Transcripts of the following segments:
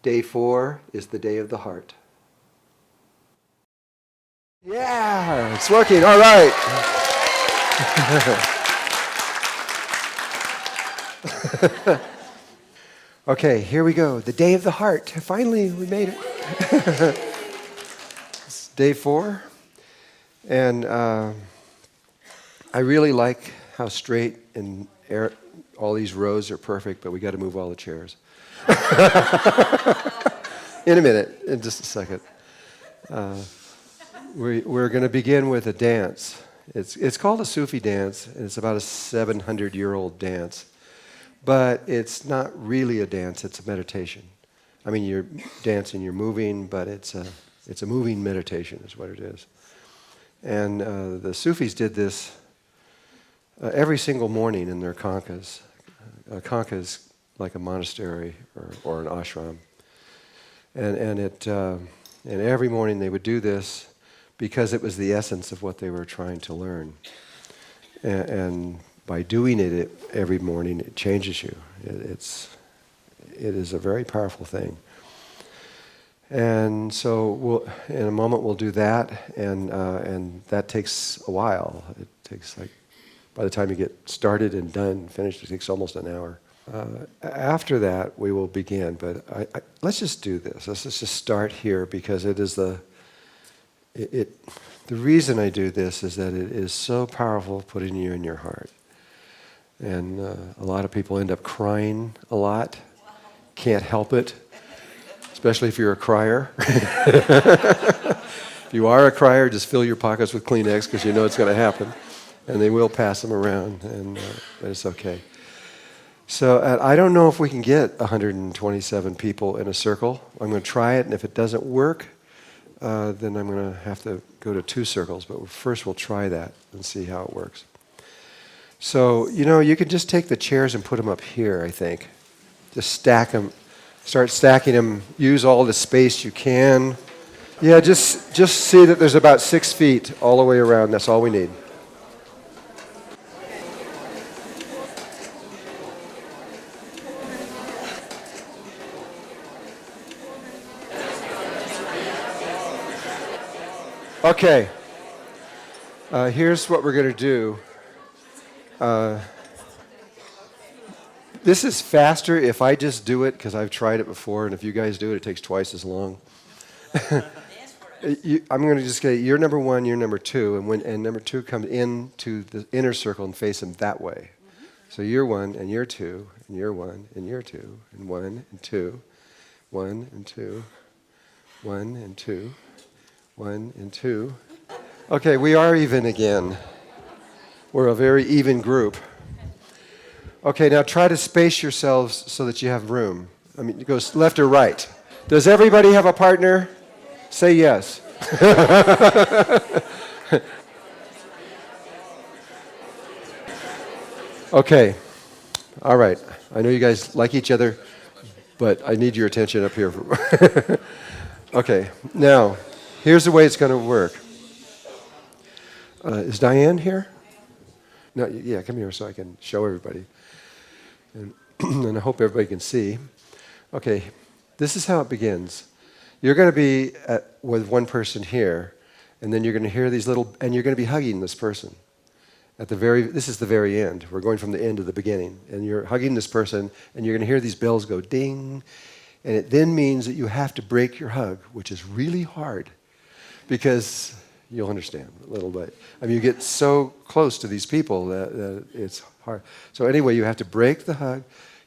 Day 4 is the day of the heart. Yeah, it's working. All right. Okay, here we go. The day of the heart. Finally, we made it. It's day 4. And I really like how straight and all these rows are perfect, but we got to move all the chairs. In a minute, in just a second. We're going to begin with a dance. It's called a Sufi dance, and it's about a 700-year-old dance. But it's not really a dance, it's a meditation. I mean, you're dancing, you're moving, but it's a moving meditation is what it is. And the Sufis did this every single morning in their khankas. A khanka is like a monastery or an ashram. And every morning they would do this because it was the essence of what they were trying to learn. And by doing it every morning, it changes you. It is a very powerful thing. And so in a moment we'll do that, and that takes a while. It takes by the time you get started and done, finished, it takes almost an hour. After that, we will begin. But let's just do this. Let's just start here because it is the reason I do this is that it is so powerful putting you in your heart. And a lot of people end up crying a lot. Can't help it, especially if you're a crier. If you are a crier, just fill your pockets with Kleenex because you know it's going to happen. And they will pass them around, and it's okay. So I don't know if we can get 127 people in a circle. I'm going to try it, and if it doesn't work, then I'm going to have to go to 2 circles. But first we'll try that and see how it works. So, you can just take the chairs and put them up here, I think. Just stack them. Start stacking them. Use all the space you can. Yeah, just see that there's about 6 feet all the way around. That's all we need. Okay. Here's what we're going to do. This is faster if I just do it, because I've tried it before, and if you guys do it, it takes twice as long. I'm going to just say, you're number 1, you're number 2, and number 2 comes into the inner circle and face them that way. So you're 1, and you're 2, and you're 1, and you're 2, and 1, and 2, 1, and 2, 1, and 2, 1, and 2. Okay, we are even again. We're a very even group. Okay, now try to space yourselves so that you have room. I mean, it goes left or right. Does everybody have a partner? Say yes. Okay, all right. I know you guys like each other, but I need your attention up here. Okay, now, here's the way it's going to work. Is Diane here? No, yeah, come here so I can show everybody. And I hope everybody can see. Okay, this is how it begins. You're going to be with one person here, and then you're going to hear these and you're going to be hugging this person. This is the very end. We're going from the end to the beginning. And you're hugging this person, and you're going to hear these bells go ding. And it then means that you have to break your hug, which is really hard, because you'll understand a little bit. I mean, you get so close to these people that it's hard. So anyway, you have to break the hug,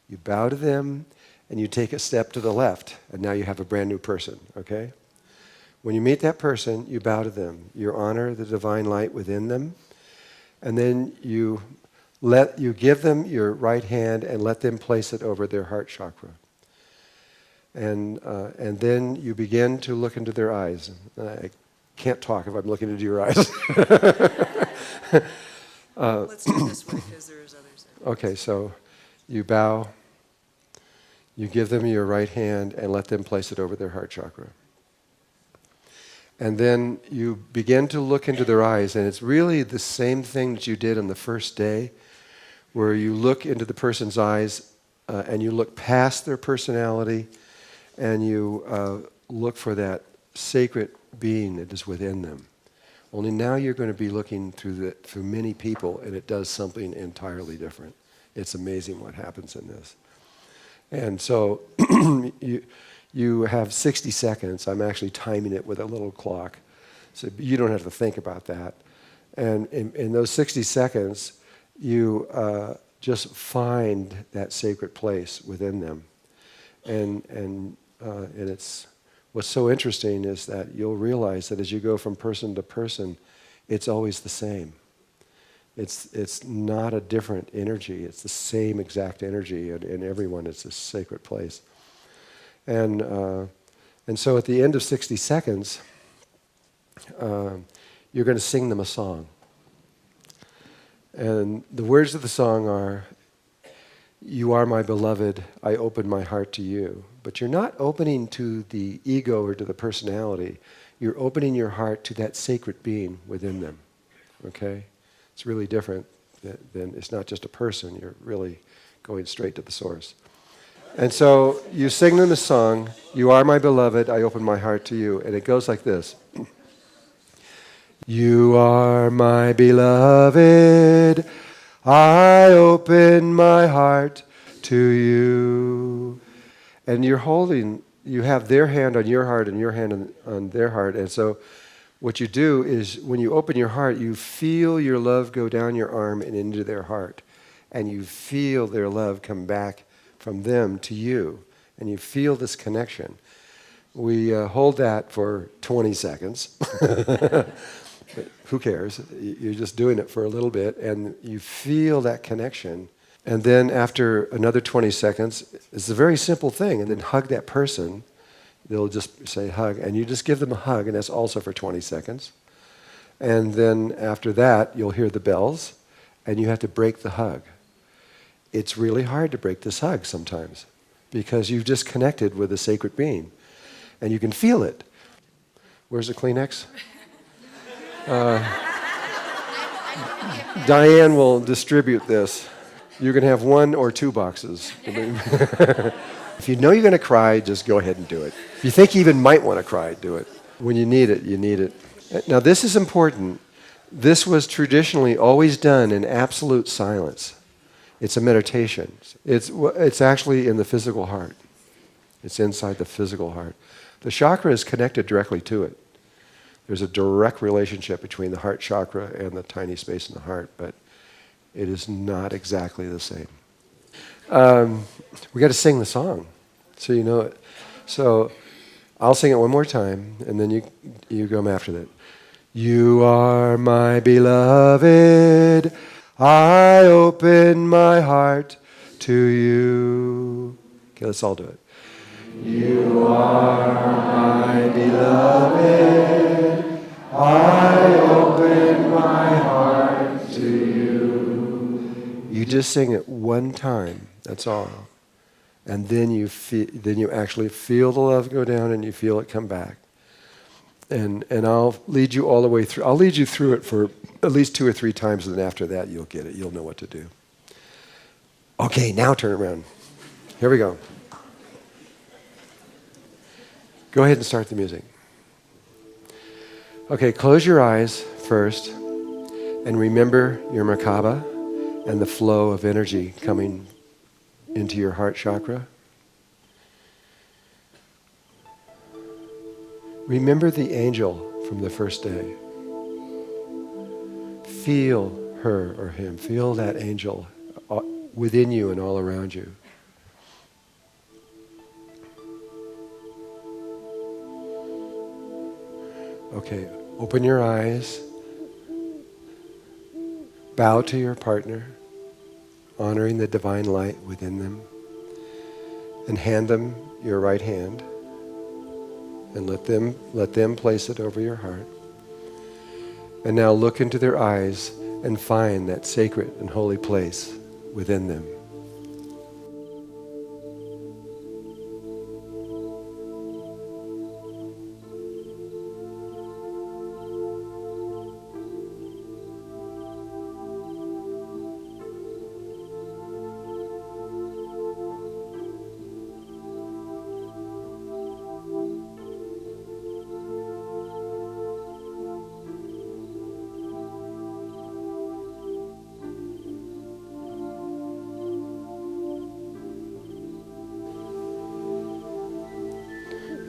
you bow to them, and you take a step to the left, and now you have a brand new person, okay? When you meet that person, you bow to them. You honor the divine light within them, and then you give them your right hand and let them place it over their heart chakra. And then you begin to look into their eyes. I can't talk if I'm looking into your eyes. Let's do it this way because there's others. Okay, so you bow, you give them your right hand and let them place it over their heart chakra. And then you begin to look into their eyes, and it's really the same thing that you did on the first day, where you look into the person's eyes and you look past their personality and you look for that sacred being that is within them. Only now you're going to be looking through many people, and it does something entirely different. It's amazing what happens in this. And so you have 60 seconds. I'm actually timing it with a little clock, so you don't have to think about that. And in those 60 seconds, you just find that sacred place within them. And it's what's so interesting is that you'll realize that as you go from person to person, it's always the same. It's not a different energy. It's the same exact energy, and in everyone it's a sacred place. And so at the end of 60 seconds, you're going to sing them a song. And the words of the song are, "You are my beloved, I open my heart to you." But you're not opening to the ego or to the personality. You're opening your heart to that sacred being within them. Okay? It's really different than it's not just a person. You're really going straight to the source. And so you sing them a song, "You are my beloved, I open my heart to you." And it goes like this. You are my beloved, I open my heart to you. And you're holding, you have their hand on your heart and your hand on their heart. And so what you do is when you open your heart, you feel your love go down your arm and into their heart. And you feel their love come back from them to you. And you feel this connection. We hold that for 20 seconds. Who cares? You're just doing it for a little bit, and you feel that connection. And then after another 20 seconds, it's a very simple thing, and then hug that person. They'll just say hug, and you just give them a hug, and that's also for 20 seconds. And then after that, you'll hear the bells, and you have to break the hug. It's really hard to break this hug sometimes, because you've just connected with a sacred being, and you can feel it. Where's the Kleenex? Diane will distribute this. You can have 1 or 2 boxes. If you know you're going to cry, just go ahead and do it. If you think you even might want to cry, do it. When you need it, you need it. Now this is important. This was traditionally always done in absolute silence. It's a meditation. It's actually in the physical heart. It's inside the physical heart. The chakra is connected directly to it. There's a direct relationship between the heart chakra and the tiny space in the heart, but it is not exactly the same. We got to sing the song, so you know it. So I'll sing it one more time, and then you go after that. You are my beloved, I open my heart to you. Okay, let's all do it. You are my beloved, I open my heart to you. You just sing it one time, that's all. And then you actually feel the love go down and you feel it come back. And I'll lead you all the way through. I'll lead you through it for at least 2 or 3 times, and then after that you'll get it. You'll know what to do. Okay, now turn it around. Here we go. Go ahead and start the music. Okay, close your eyes first and remember your Merkaba and the flow of energy coming into your heart chakra. Remember the angel from the first day. Feel her or him. Feel that angel within you and all around you. Okay, open your eyes. Bow to your partner, honoring the divine light within them, and hand them your right hand, and let them place it over your heart. And now look into their eyes and find that sacred and holy place within them.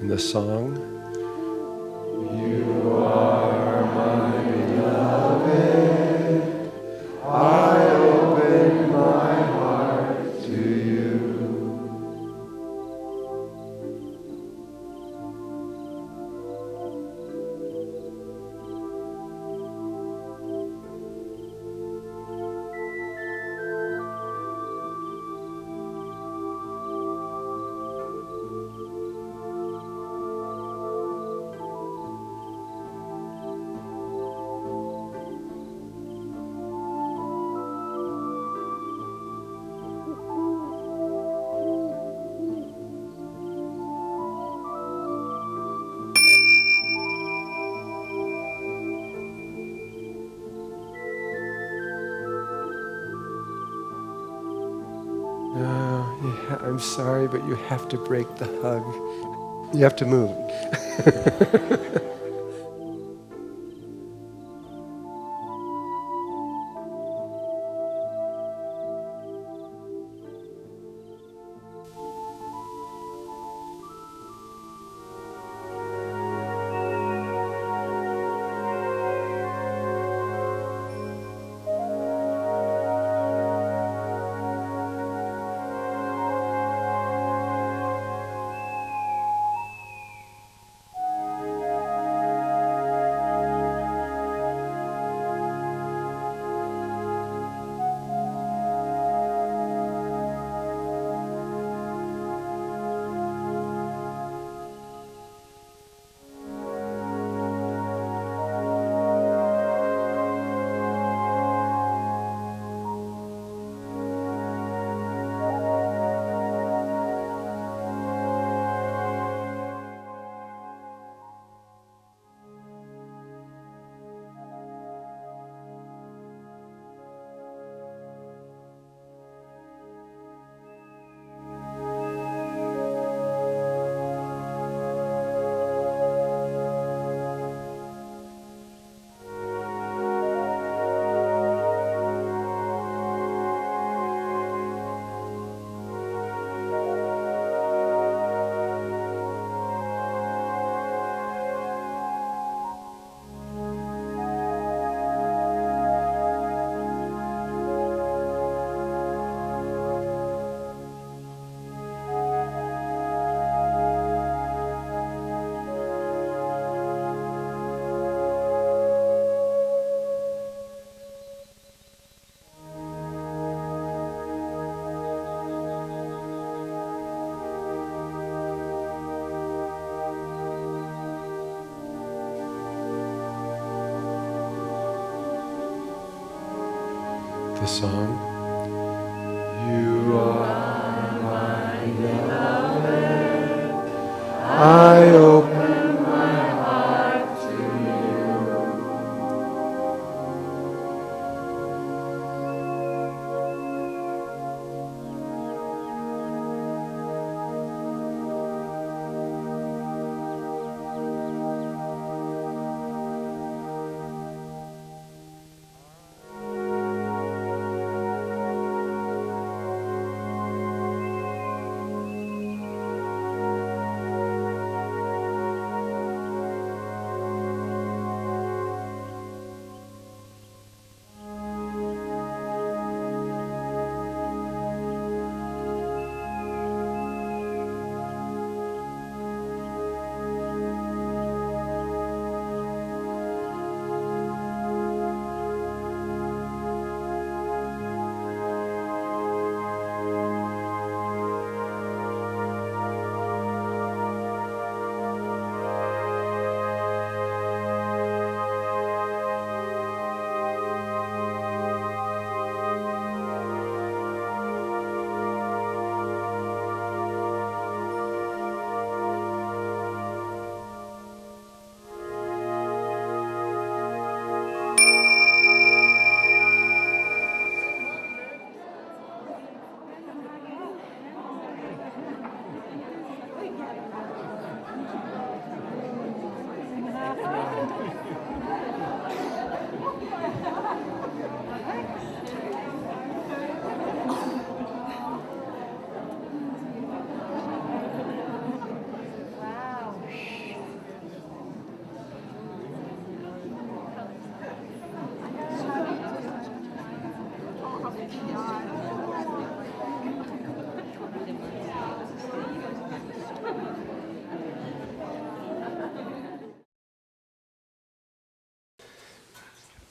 in the song. You are my beloved. I open my heart to you. I'm sorry, but you have to break the hug. You have to move. The song. You are my beloved. I open my heart to you.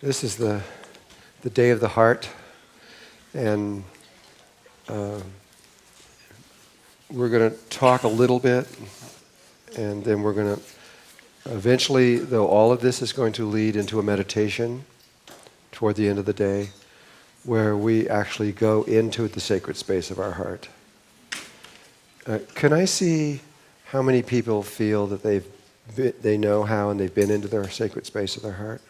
This is the day of the heart, and we're going to talk a little bit, and then we're going to eventually, though all of this is going to lead into a meditation toward the end of the day, where we actually go into the sacred space of our heart. Can I see how many people feel that they know how and they've been into their sacred space of their heart?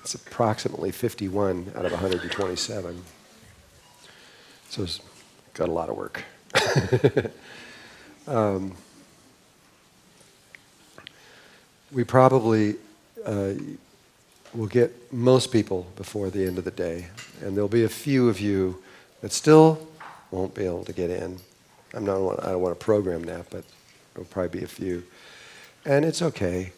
It's approximately 51 out of 127. So it's got a lot of work. We probably will get most people before the end of the day. And there'll be a few of you that still won't be able to get in. I don't want to program that, but there'll probably be a few. And it's okay.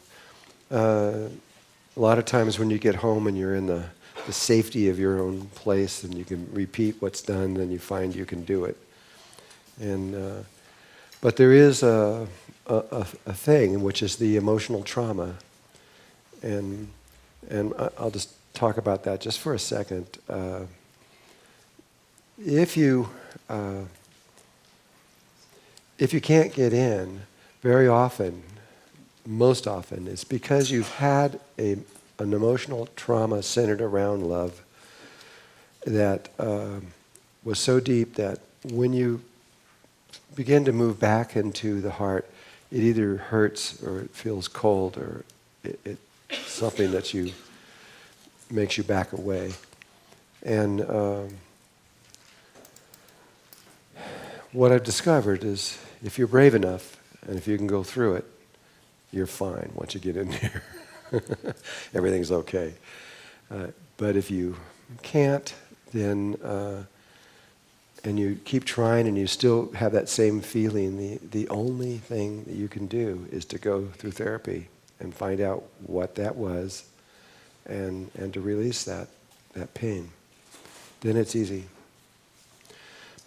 A lot of times when you get home and you're in the safety of your own place and you can repeat what's done, then you find you can do it. And but there is a thing, which is the emotional trauma. And I'll just talk about that just for a second. If you can't get in, very often, most often, it's because you've had an emotional trauma centered around love that was so deep that when you begin to move back into the heart, it either hurts or it feels cold or it's something that makes you back away. And what I've discovered is if you're brave enough and if you can go through it, you're fine once you get in there. Everything's okay. But if you can't, then and you keep trying and you still have that same feeling, the only thing that you can do is to go through therapy and find out what that was and to release that pain. Then it's easy.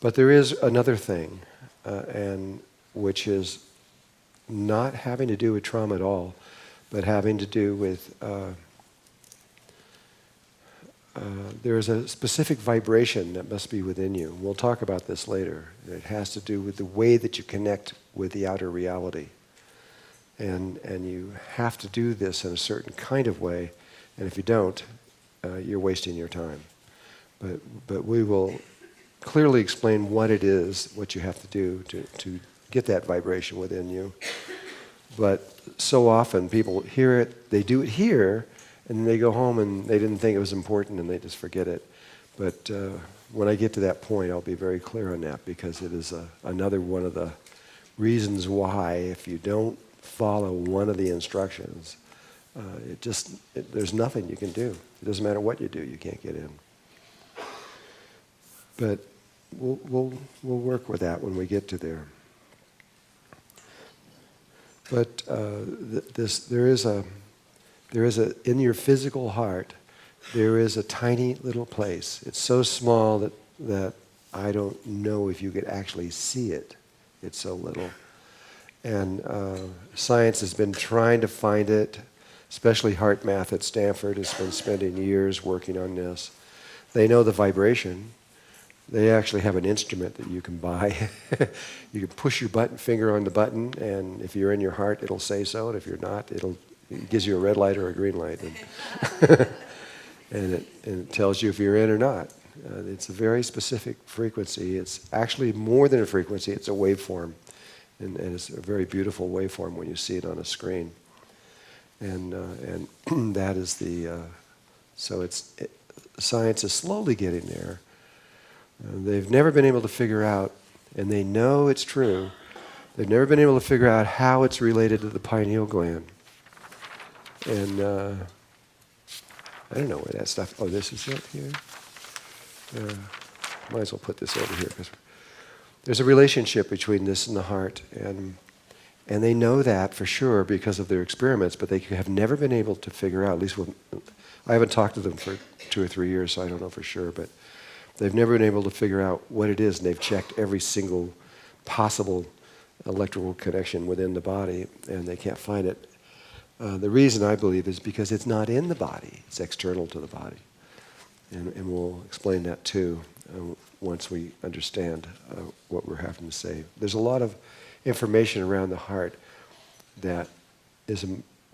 But there is another thing, and which is not having to do with trauma at all, but having to do with there is a specific vibration that must be within you. We'll talk about this later. It has to do with the way that you connect with the outer reality. And you have to do this in a certain kind of way, and if you don't, you're wasting your time. But we will clearly explain what it is, what you have to do to get that vibration within you. But so often people hear it, they do it here, and then they go home and they didn't think it was important and they just forget it. But when I get to that point, I'll be very clear on that, because it is another one of the reasons why if you don't follow one of the instructions, there's nothing you can do. It doesn't matter what you do, you can't get in. But we'll work with that when we get to there. But there is a in your physical heart, there is a tiny little place. It's so small that I don't know if you could actually see it. It's so little. And science has been trying to find it, especially Heart Math at Stanford has been spending years working on this. They know the vibration. They actually have an instrument that you can buy. You can push your finger on the button, and if you're in your heart, it'll say so, and if you're not, it gives you a red light or a green light. And it tells you if you're in or not. It's a very specific frequency. It's actually more than a frequency, it's a waveform. And it's a very beautiful waveform when you see it on a screen. And that is science is slowly getting there. They've never been able to figure out, and they know it's true, they've never been able to figure out how it's related to the pineal gland. And I don't know where that stuff, this is it here? Might as well put this over here. there's a relationship between this and the heart, and they know that for sure because of their experiments, but they have never been able to figure out, at least I haven't talked to them for 2 or 3 years, so I don't know for sure, but they've never been able to figure out what it is, and they've checked every single possible electrical connection within the body, and they can't find it. The reason, I believe, is because it's not in the body. It's external to the body. And we'll explain that too once we understand what we're having to say. There's a lot of information around the heart that is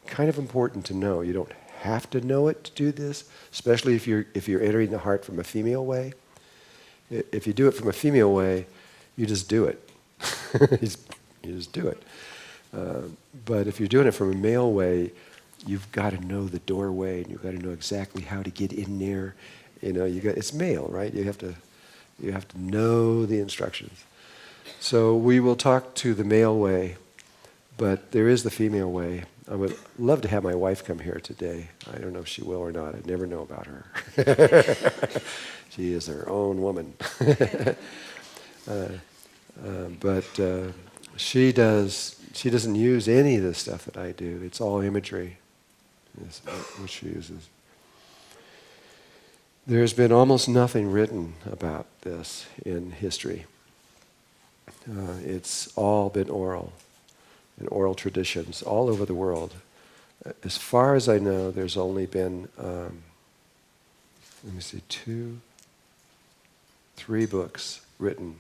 kind of important to know. You don't have to know it to do this, especially if you're entering the heart from a female way. If you do it from a female way, you just do it. You just do it. But if you're doing it from a male way, you've got to know the doorway, and you've got to know exactly how to get in there. It's male, right? You have to know the instructions. So we will talk to the male way, but there is the female way. I would love to have my wife come here today. I don't know if she will or not. I never know about her. She is her own woman. But she doesn't use any of the stuff that I do. It's all imagery. Is what she uses. There's been almost nothing written about this in history. It's all been oral, and oral traditions all over the world. As far as I know, there's only been, 3 books written.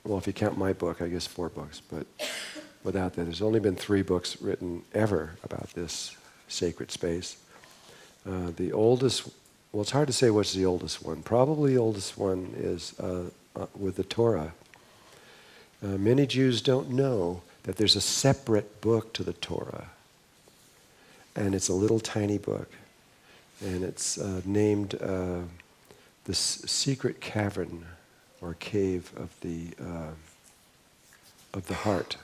Well, if you count my book, I guess 4 books, but without that, there's only been 3 books written ever about this sacred space. The oldest, well, it's hard to say what's the oldest one. Probably the oldest one is with the Torah. Many Jews don't know that there's a separate book to the Torah, and it's a little tiny book, and it's named the Secret Cavern or Cave of the Heart,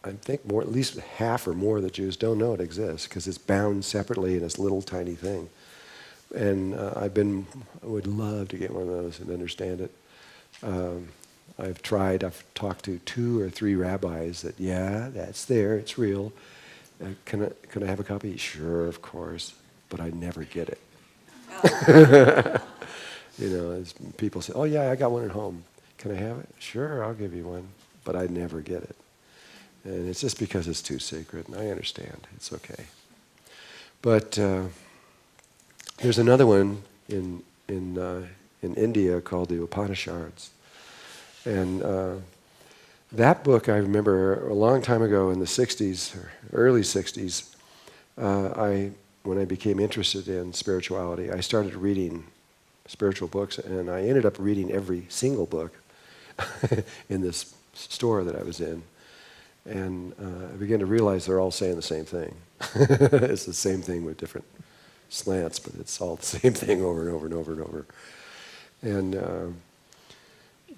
I think at least half or more of the Jews don't know it exists because it's bound separately in this little tiny thing. And I would love to get one of those and understand it. I've talked to 2 or 3 rabbis that, yeah, that's there, it's real. Can I have a copy? Sure, of course, but I never get it. As people say, oh yeah, I got one at home. Can I have it? Sure, I'll give you one, but I never get it. And it's just because it's too sacred, and I understand. It's okay. But there's another one in India called the Upanishads. And that book I remember a long time ago in the 60s, or early 60s, when I became interested in spirituality, I started reading spiritual books, and I ended up reading every single book in this store that I was in. And I began to realize they're all saying the same thing. It's the same thing with different slants, but it's all the same thing over and over and over and over. And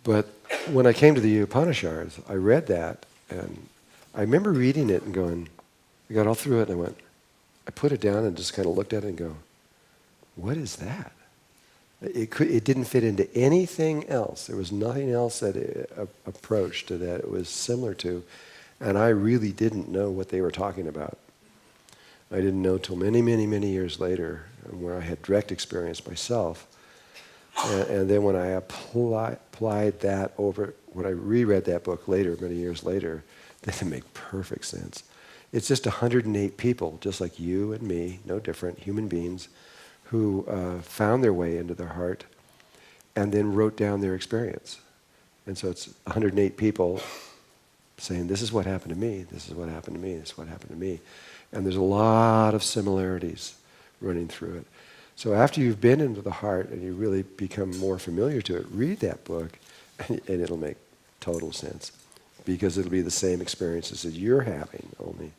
but when I came to the Upanishads, I read that, and I remember reading it and going, I got all through it, and I put it down and just kind of looked at it and go, what is that? It didn't fit into anything else. There was nothing else that it approached to that it was similar to, and I really didn't know what they were talking about. I didn't know till many, many, many years later, where I had direct experience myself. And then when I applied that over, when I reread that book later, many years later, then it made perfect sense. It's just 108 people, just like you and me, no different, human beings, who found their way into their heart and then wrote down their experience. And so it's 108 people saying, this is what happened to me, this is what happened to me, this is what happened to me. And there's a lot of similarities running through it. So after you've been into the heart and you really become more familiar to it, read that book and it'll make total sense, because it'll be the same experiences that you're having, only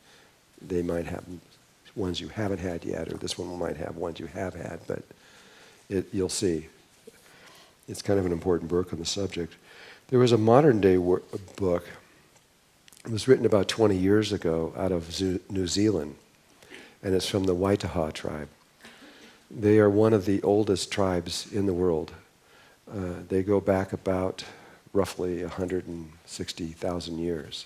they might have ones you haven't had yet, or this one might have ones you have had, but you'll see. It's kind of an important book on the subject. There was a modern day book. It was written about 20 years ago out of New Zealand, and it's from the Waitaha tribe. They are one of the oldest tribes in the world. They go back about roughly 160,000 years.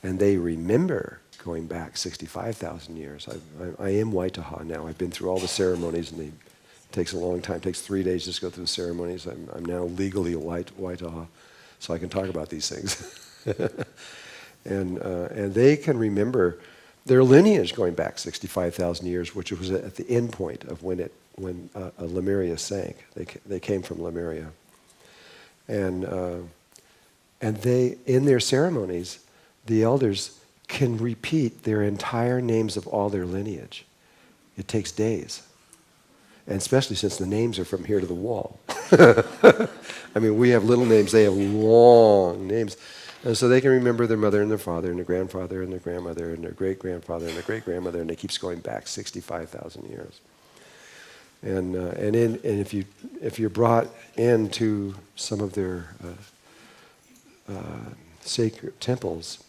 And they remember going back 65,000 years. I am Waitaha now. I've been through all the ceremonies, and it takes a long time. It takes 3 days just to go through the ceremonies. I'm now legally a Waitaha, so I can talk about these things. And they can remember their lineage going back 65,000 years, which was at the end point of when Lemuria sank. They came from Lemuria. And they, in their ceremonies, the elders can repeat their entire names of all their lineage. It takes days. And especially since the names are from here to the wall. I mean, we have little names, they have long names. And so they can remember their mother and their father and their grandfather and their grandmother and their great-grandfather and their great-grandmother, and it keeps going back 65,000 years. And if you're brought into some of their sacred temples,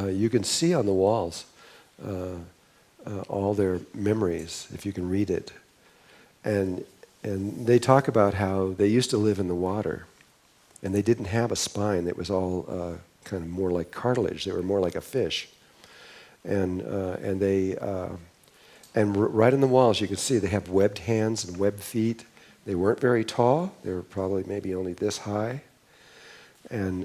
you can see on the walls all their memories, if you can read it. And they talk about how they used to live in the water, and they didn't have a spine. It was all kind of more like cartilage. They were more like a fish. And right on the walls, you can see they have webbed hands and webbed feet. They weren't very tall. They were probably maybe only this high. And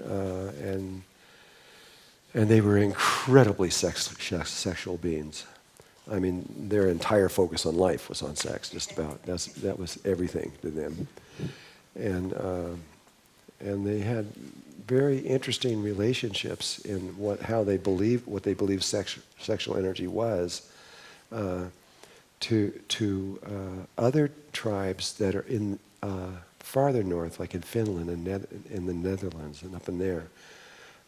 they were incredibly sexual beings. I mean, their entire focus on life was on sex, just about. That was everything to them. And they had very interesting relationships in what they believed sexual energy was to other tribes that are in farther north, like in Finland and in the Netherlands and up in there.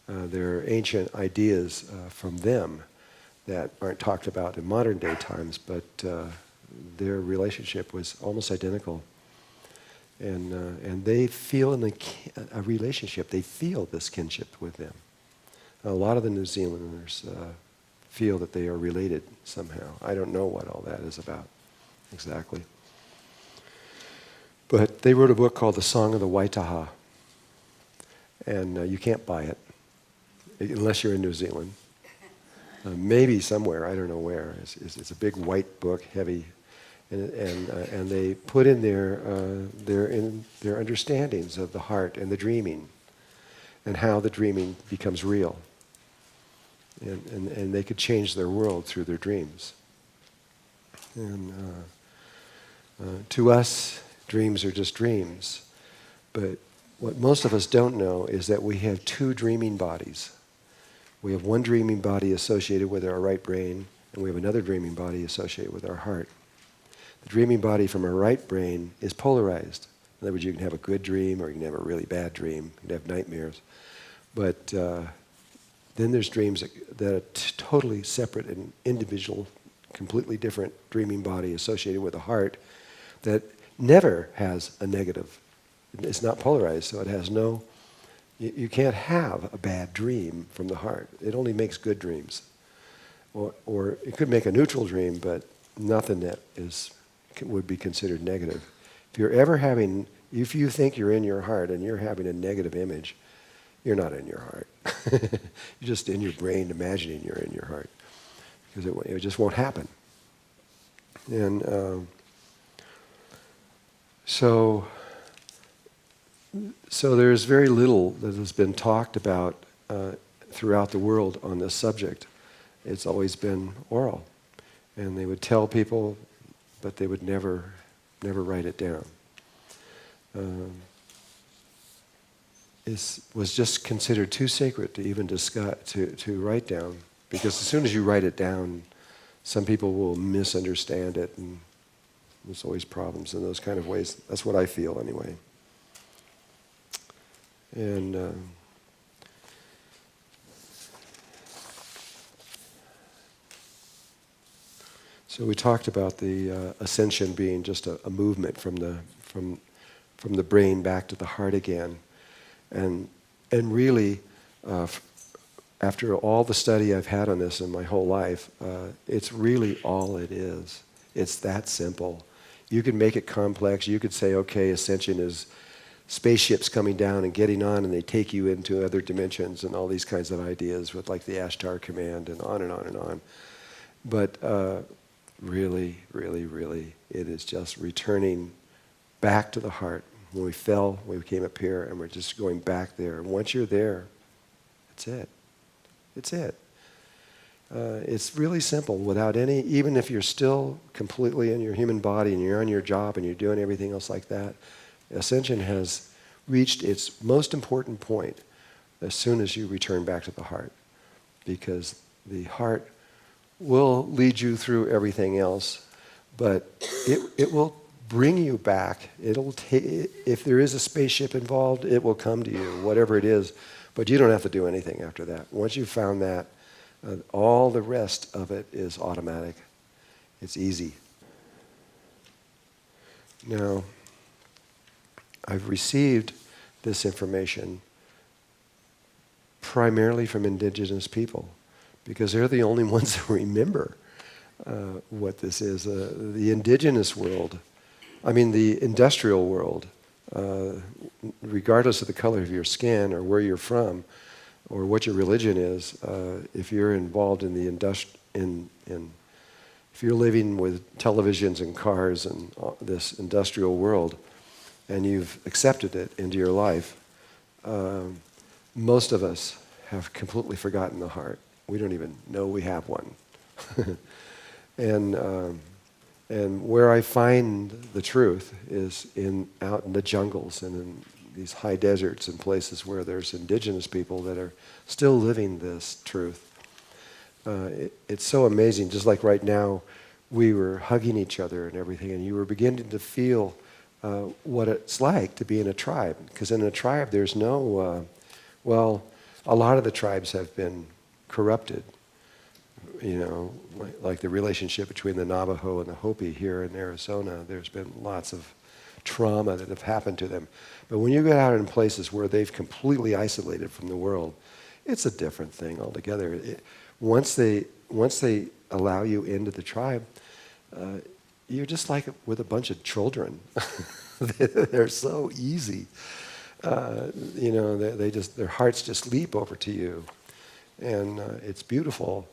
There are ancient ideas from them that aren't talked about in modern day times, but their relationship was almost identical. And they feel in a relationship, they feel this kinship with them. A lot of the New Zealanders feel that they are related somehow. I don't know what all that is about exactly. But they wrote a book called The Song of the Waitaha. And you can't buy it unless you're in New Zealand. Maybe somewhere, I don't know where. It's a big white book, heavy. And they put in their understandings of the heart and the dreaming and how the dreaming becomes real. And they could change their world through their dreams. And to us, dreams are just dreams. But what most of us don't know is that we have two dreaming bodies. We have one dreaming body associated with our right brain, and we have another dreaming body associated with our heart. The dreaming body from our right brain is polarized. In other words, you can have a good dream or you can have a really bad dream. You can have nightmares. But then there's dreams that are totally separate and individual, completely different dreaming body associated with the heart that never has a negative. It's not polarized, so it has no... You can't have a bad dream from the heart. It only makes good dreams. Or it could make a neutral dream, but nothing that would be considered negative. If you think you're in your heart and you're having a negative image, you're not in your heart. You're just in your brain imagining you're in your heart. Because it just won't happen. And so there's very little that has been talked about throughout the world on this subject. It's always been oral. And they would tell people, but they would never write it down. It was just considered too sacred to even discuss, to write down. Because as soon as you write it down, some people will misunderstand it, and there's always problems in those kind of ways. That's what I feel anyway. And so we talked about the ascension being just a movement from the brain back to the heart again, and really, after all the study I've had on this in my whole life, it's really all it is. It's that simple. You can make it complex. You could say, okay, ascension is spaceships coming down and getting on, and they take you into other dimensions and all these kinds of ideas with like the Ashtar command and on and on and on. But really, really, really, it is just returning back to the heart. When we fell, we came up here, and we're just going back there. And once you're there, that's it. It's it. It's really simple without any, even if you're still completely in your human body and you're on your job and you're doing everything else like that, ascension has reached its most important point as soon as you return back to the heart. Because the heart will lead you through everything else, but it will bring you back. If there is a spaceship involved, it will come to you, whatever it is, but you don't have to do anything after that. Once you've found that, all the rest of it is automatic. It's easy. Now, I've received this information primarily from indigenous people, because they're the only ones that remember what this is. The indigenous world, the industrial world, regardless of the color of your skin or where you're from or what your religion is, if you're involved in the if you're living with televisions and cars and this industrial world, and you've accepted it into your life, most of us have completely forgotten the heart. We don't even know we have one. And where I find the truth is out in the jungles and in these high deserts and places where there's indigenous people that are still living this truth. It's so amazing. Just like right now, we were hugging each other and everything, and you were beginning to feel what it's like to be in a tribe. Because in a tribe, there's no, a lot of the tribes have been corrupted. Like the relationship between the Navajo and the Hopi here in Arizona, there's been lots of trauma that have happened to them. But when you get out in places where they've completely isolated from the world, it's a different thing altogether. Once they allow you into the tribe, you're just like with a bunch of children. They're so easy. Their hearts just leap over to you, and it's beautiful.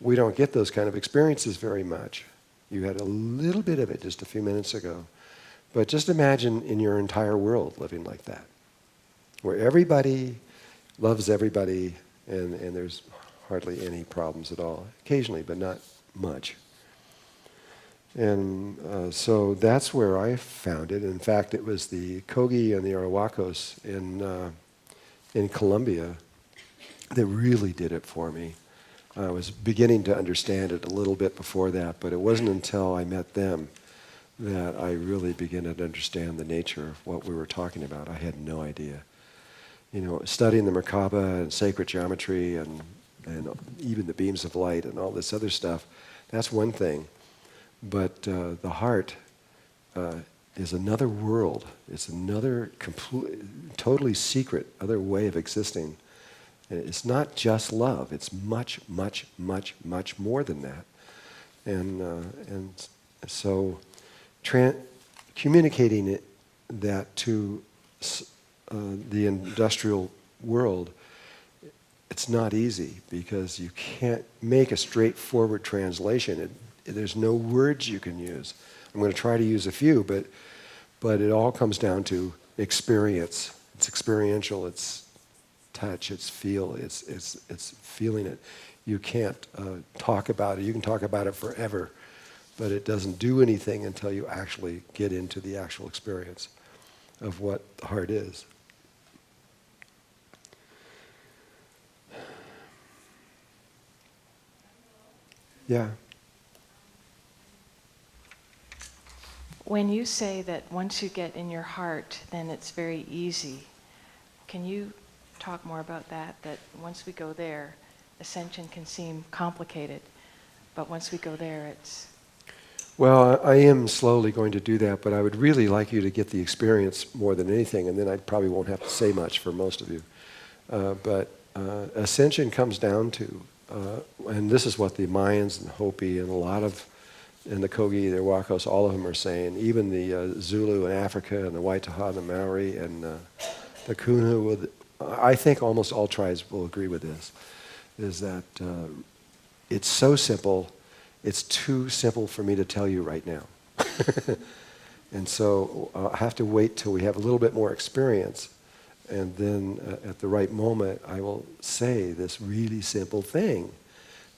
We don't get those kind of experiences very much. You had a little bit of it just a few minutes ago. But just imagine in your entire world living like that, where everybody loves everybody and there's hardly any problems at all. Occasionally, but not much. And so that's where I found it. In fact, it was the Kogi and the Arawakos in Colombia that really did it for me. I was beginning to understand it a little bit before that, but it wasn't until I met them that I really began to understand the nature of what we were talking about. I had no idea. Studying the Merkaba and sacred geometry and even the beams of light and all this other stuff, that's one thing. But the heart is another world. It's another totally secret, other way of existing. It's not just love. It's much, much, much, much more than that. And so communicating that to the industrial world, it's not easy because you can't make a straightforward translation. There's no words you can use. I'm going to try to use a few, but it all comes down to experience. It's experiential. It's touch. It's feel. It's feeling it. You can't talk about it. You can talk about it forever, but it doesn't do anything until you actually get into the actual experience of what the heart is. Yeah. When you say that once you get in your heart, then it's very easy, can you talk more about that? That once we go there, ascension can seem complicated, but once we go there, it's... Well, I am slowly going to do that, but I would really like you to get the experience more than anything, and then I probably won't have to say much for most of you. But ascension comes down to, and this is what the Mayans and Hopi and a lot of, and the Kogi, the Wakos, all of them are saying, even the Zulu in Africa and the Waitaha, the Maori, and the Kunu, I think almost all tribes will agree with this, is that it's so simple, it's too simple for me to tell you right now. And so I have to wait till we have a little bit more experience, and then at the right moment I will say this really simple thing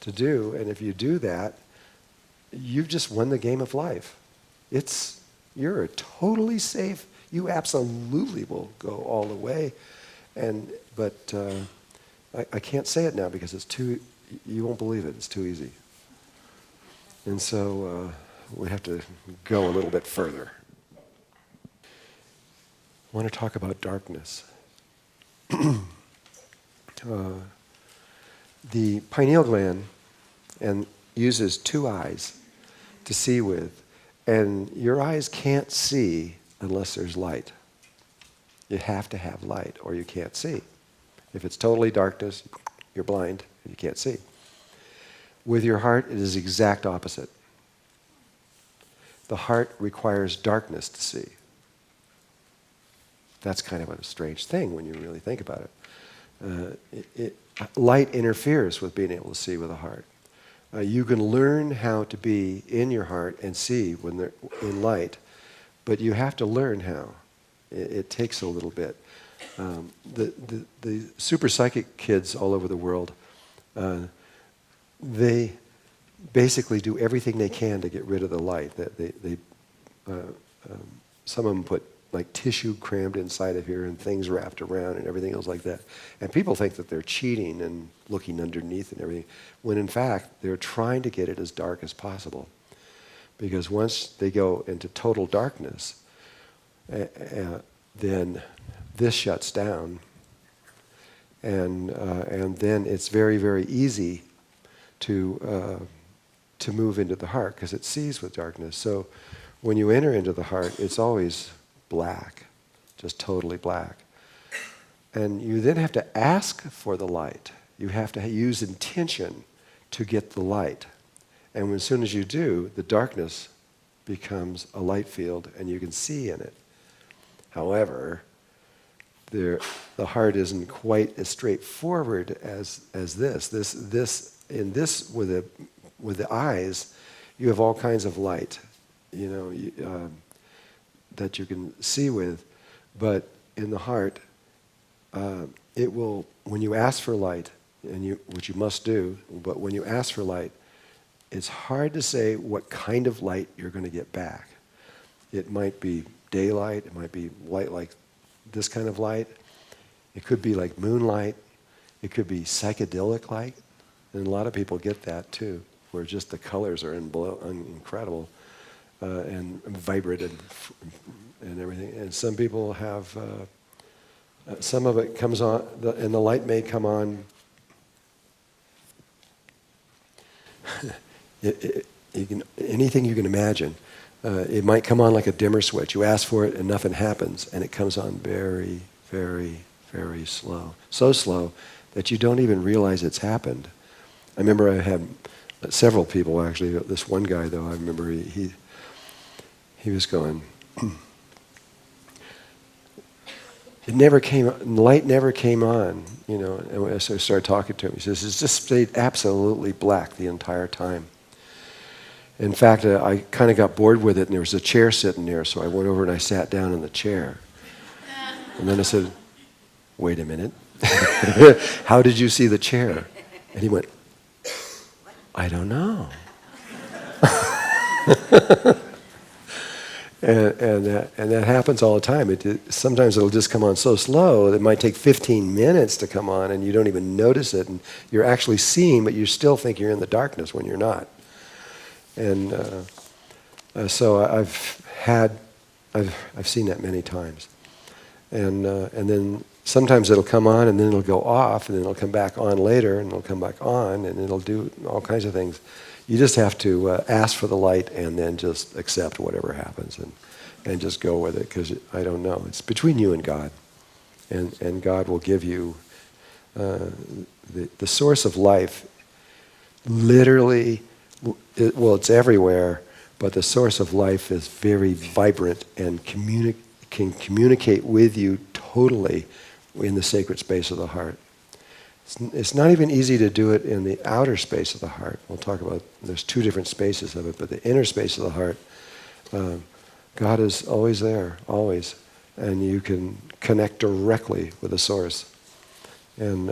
to do, and if you do that, you've just won the game of life. You're totally safe. You absolutely will go all the way. But I can't say it now because you won't believe it. It's too easy. And so we have to go a little bit further. I want to talk about darkness. The pineal gland uses two eyes to see with, and your eyes can't see unless there's light. You have to have light or you can't see. If it's totally darkness, you're blind and you can't see. With your heart, it is the exact opposite. The heart requires darkness to see. That's kind of a strange thing when you really think about it. Light interferes with being able to see with the heart. You can learn how to be in your heart and see when they're in light, but you have to learn how. It takes a little bit. The super psychic kids all over the world, they basically do everything they can to get rid of the light. Some of them put like tissue crammed inside of here and things wrapped around and everything else like that. And people think that they're cheating and looking underneath and everything, when in fact they're trying to get it as dark as possible. Because once they go into total darkness, then this shuts down, and then it's very, very easy to move into the heart because it sees with darkness. So when you enter into the heart, it's always black, just totally black. And you then have to ask for the light. You have to use intention to get the light. And as soon as you do, the darkness becomes a light field and you can see in it. However, the heart isn't quite as straightforward as this. In this with the eyes, you have all kinds of light, that you can see with, but in the heart, it will, when you ask for light, which you must do, but when you ask for light, it's hard to say what kind of light you're going to get back. It might be daylight, it might be light like this kind of light, it could be like moonlight, it could be psychedelic light, and a lot of people get that too, where just the colors are incredible. And vibrant and everything. And some people have, some of it comes on, and the light may come on. Anything you can imagine. It might come on like a dimmer switch. You ask for it and nothing happens, and it comes on very, very, very slow. So slow that you don't even realize it's happened. I remember I had several people actually. This one guy though, I remember he was going, it never came, light never came on, and so I started talking to him. He says, it's just stayed absolutely black the entire time. In fact, I kind of got bored with it, and there was a chair sitting there, so I went over and I sat down in the chair. And then I said, wait a minute, how did you see the chair? And he went, I don't know. And that happens all the time. Sometimes it'll just come on so slow that it might take 15 minutes to come on and you don't even notice it. And you're actually seeing, but you still think you're in the darkness when you're not. And so I've seen that many times. And then sometimes it'll come on and then it'll go off and then it'll come back on later and it'll come back on and it'll do all kinds of things. You just have to ask for the light and then just accept whatever happens and just go with it, because I don't know. It's between you and God. And God will give you the source of life literally, well, it's everywhere, but the source of life is very vibrant and can communicate with you totally in the sacred space of the heart. It's not even easy to do it in the outer space of the heart. We'll talk about, there's two different spaces of it, but the inner space of the heart, God is always there, always. And you can connect directly with the source. But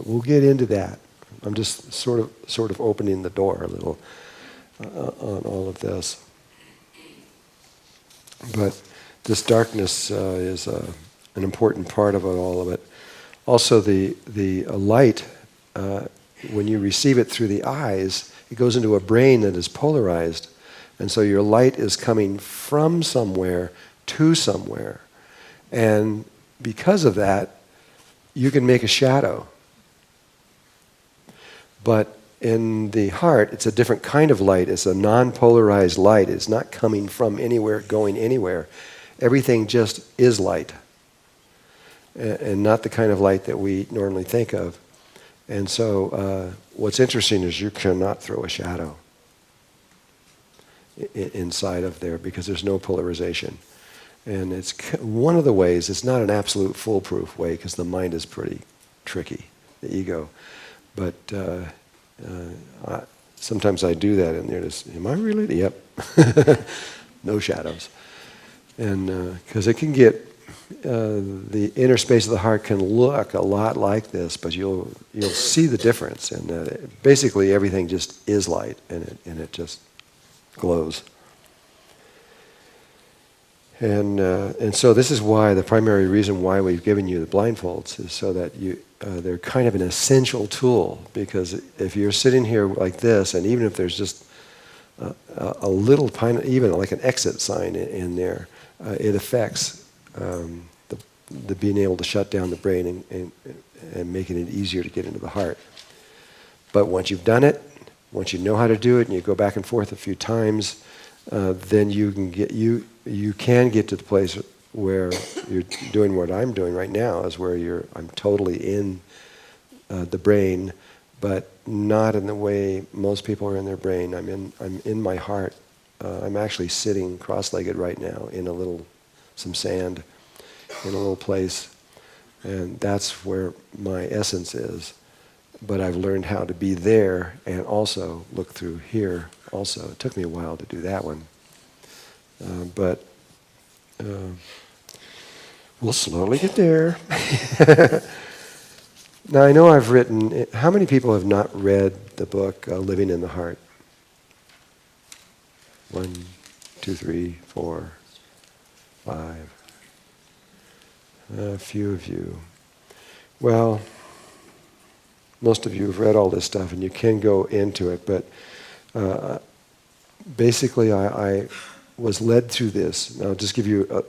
we'll get into that. I'm just sort of opening the door a little on all of this. But this darkness is an important part of all of it. Also, the light, when you receive it through the eyes, it goes into a brain that is polarized. And so your light is coming from somewhere to somewhere. And because of that, you can make a shadow. But in the heart, it's a different kind of light. It's a non-polarized light. It's not coming from anywhere, going anywhere. Everything just is light. And not the kind of light that we normally think of. And so what's interesting is you cannot throw a shadow inside of there because there's no polarization. And it's one of the ways, it's not an absolute foolproof way because the mind is pretty tricky, the ego. But sometimes I do that and they're just, am I really? Yep. No shadows. And because it can get, the inner space of the heart can look a lot like this, but you'll see the difference. And basically everything just is light and it just glows. And so this is why, the primary reason why we've given you the blindfolds is so that they're kind of an essential tool, because if you're sitting here like this, and even if there's just a little, even like an exit sign in there, it affects the being able to shut down the brain and making it easier to get into the heart. But once you've done it, once you know how to do it, and you go back and forth a few times, then you can get to the place where you're doing what I'm doing right now, is where I'm totally in the brain, but not in the way most people are in their brain. I'm in my heart. I'm actually sitting cross-legged right now in some sand, in a little place, and that's where my essence is. But I've learned how to be there and also look through here also. It took me a while to do that one. But we'll slowly get there. Now, I know I've written, how many people have not read the book Living in the Heart? 1, 2, 3, 4, 5. A few of you. Well, most of you have read all this stuff and you can go into it, but basically I was led through this. Now I'll just give you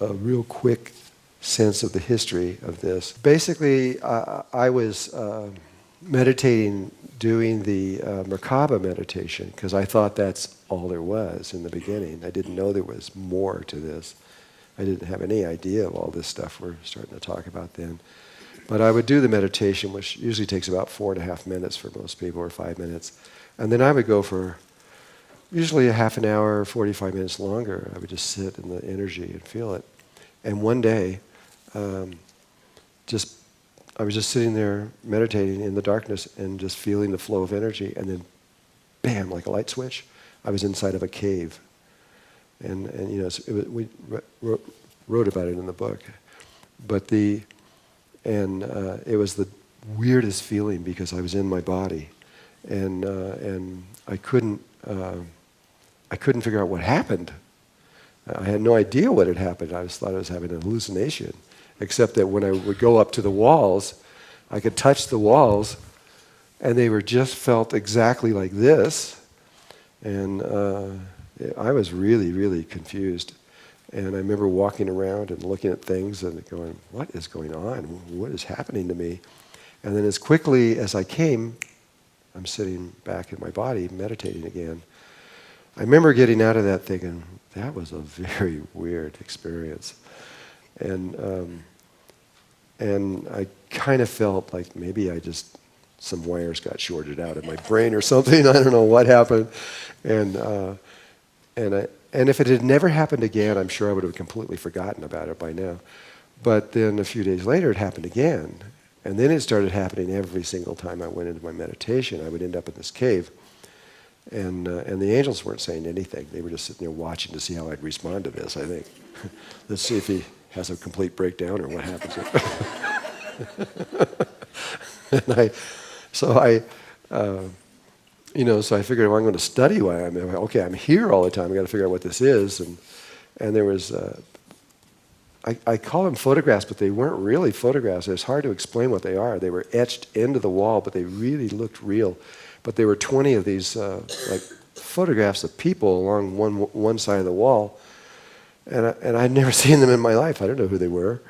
a real quick sense of the history of this. Basically, I was meditating, doing the Merkaba meditation, because I thought that's all there was in the beginning. I didn't know there was more to this. I didn't have any idea of all this stuff we're starting to talk about then. But I would do the meditation, which usually takes about 4.5 minutes for most people, or 5 minutes. And then I would go for usually a half an hour, 45 minutes longer. I would just sit in the energy and feel it. And one day, I was just sitting there meditating in the darkness and just feeling the flow of energy, and then bam, like a light switch, I was inside of a cave. And you know, we wrote about it in the book. But it was the weirdest feeling, because I was in my body, and I couldn't figure out what happened. I had no idea what had happened. I just thought I was having an hallucination, except that when I would go up to the walls, I could touch the walls, and they were just felt exactly like this, and I was really, really confused. And I remember walking around and looking at things and going, what is going on? What is happening to me? And then as quickly as I came, I'm sitting back in my body, meditating again. I remember getting out of that thinking, that was a very weird experience. And I kind of felt like maybe I just some wires got shorted out in my brain or something. I don't know what happened. And if it had never happened again, I'm sure I would have completely forgotten about it by now. But then a few days later, it happened again. And then it started happening every single time I went into my meditation. I would end up in this cave. And the angels weren't saying anything. They were just sitting there watching to see how I'd respond to this, I think. Let's see if he has a complete breakdown or what happens. So I figured, well, I'm going to study why I'm here all the time. I got to figure out what this is. And there was, I call them photographs, but they weren't really photographs. It's hard to explain what they are. They were etched into the wall, but they really looked real. But there were 20 of these like photographs of people along one side of the wall, and I'd never seen them in my life. I don't know who they were,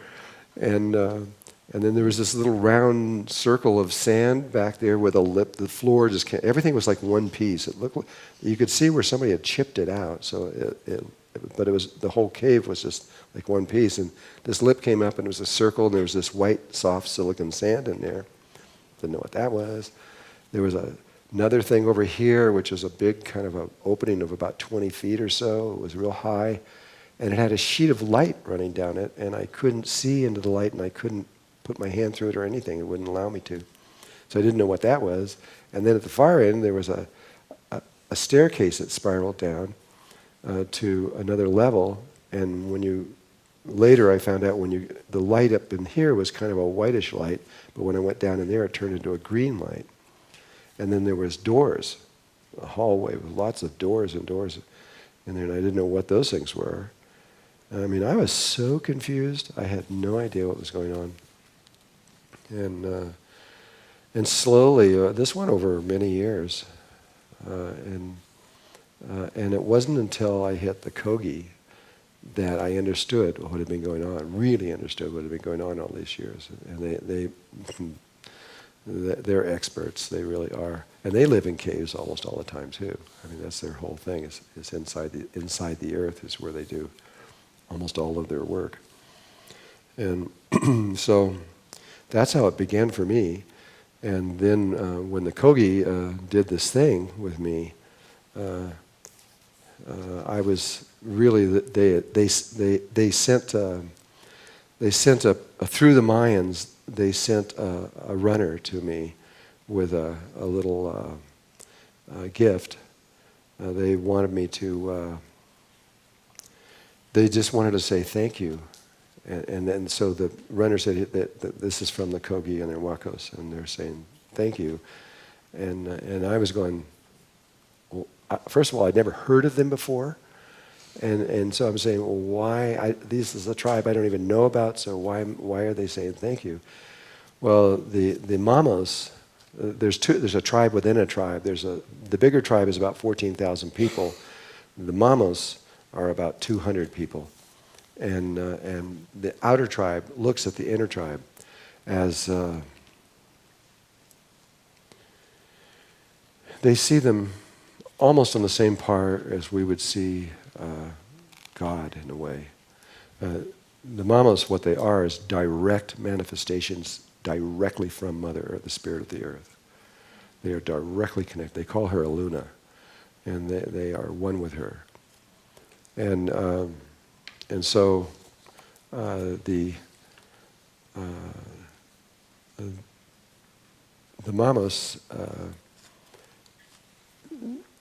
and then there was this little round circle of sand back there with a lip. The floor just can't, everything was like one piece. It looked like, you could see where somebody had chipped it out. So but it was, the whole cave was just like one piece, and this lip came up and it was a circle, and there was this white soft silicon sand in there. Didn't know what that was. There was another thing over here, which was a big kind of an opening of about 20 feet or so. It was real high, and it had a sheet of light running down it, and I couldn't see into the light, and I couldn't put my hand through it or anything. It wouldn't allow me to. So I didn't know what that was. And then at the far end, there was a staircase that spiraled down to another level. And later I found out the light up in here was kind of a whitish light, but when I went down in there, it turned into a green light. And then there was doors, a hallway with lots of doors and doors in there, and I didn't know what those things were. I mean, I was so confused. I had no idea what was going on. And slowly, this went over many years, and it wasn't until I hit the Kogi that I understood what had been going on, really understood what had been going on all these years. And they're experts, they really are. And they live in caves almost all the time too. I mean, that's their whole thing, is inside the earth is where they do almost all of their work. And so that's how it began for me. And then when the Kogi did this thing with me, I was really, they sent through the Mayans, they sent a runner to me with a little gift. They wanted me to, they just wanted to say thank you. And then so the runner said that this is from the Kogi and their Wakos, and they're saying thank you. And I was going, well, first of all, I'd never heard of them before. And so I'm saying, well, why? This is a tribe I don't even know about, so why are they saying thank you? Well, the Mamos, there's a tribe within a tribe. The bigger tribe is about 14,000 people. The Mamos are about 200 people. And the outer tribe looks at the inner tribe as they see them almost on the same par as we would see God in a way. The Mamos, what they are, is direct manifestations directly from Mother Earth, the Spirit of the Earth. They are directly connected. They call her a Luna, and they are one with her. And so the Mamos,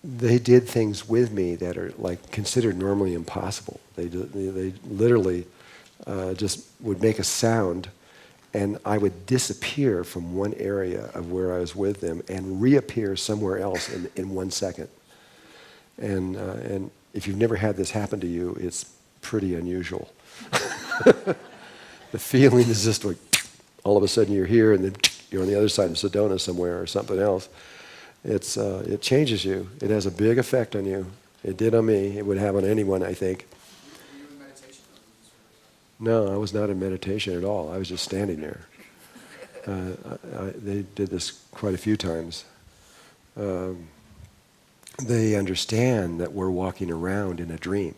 they did things with me that are like considered normally impossible. They literally just would make a sound, and I would disappear from one area of where I was with them and reappear somewhere else in 1 second. And if you've never had this happen to you, it's pretty unusual. The feeling is just like all of a sudden you're here and then you're on the other side of Sedona somewhere or something else. It changes you. It has a big effect on you. It did on me. It would have on anyone, I think. Were you in meditation? No, I was not in meditation at all. I was just standing there. They did this quite a few times. They understand that we're walking around in a dream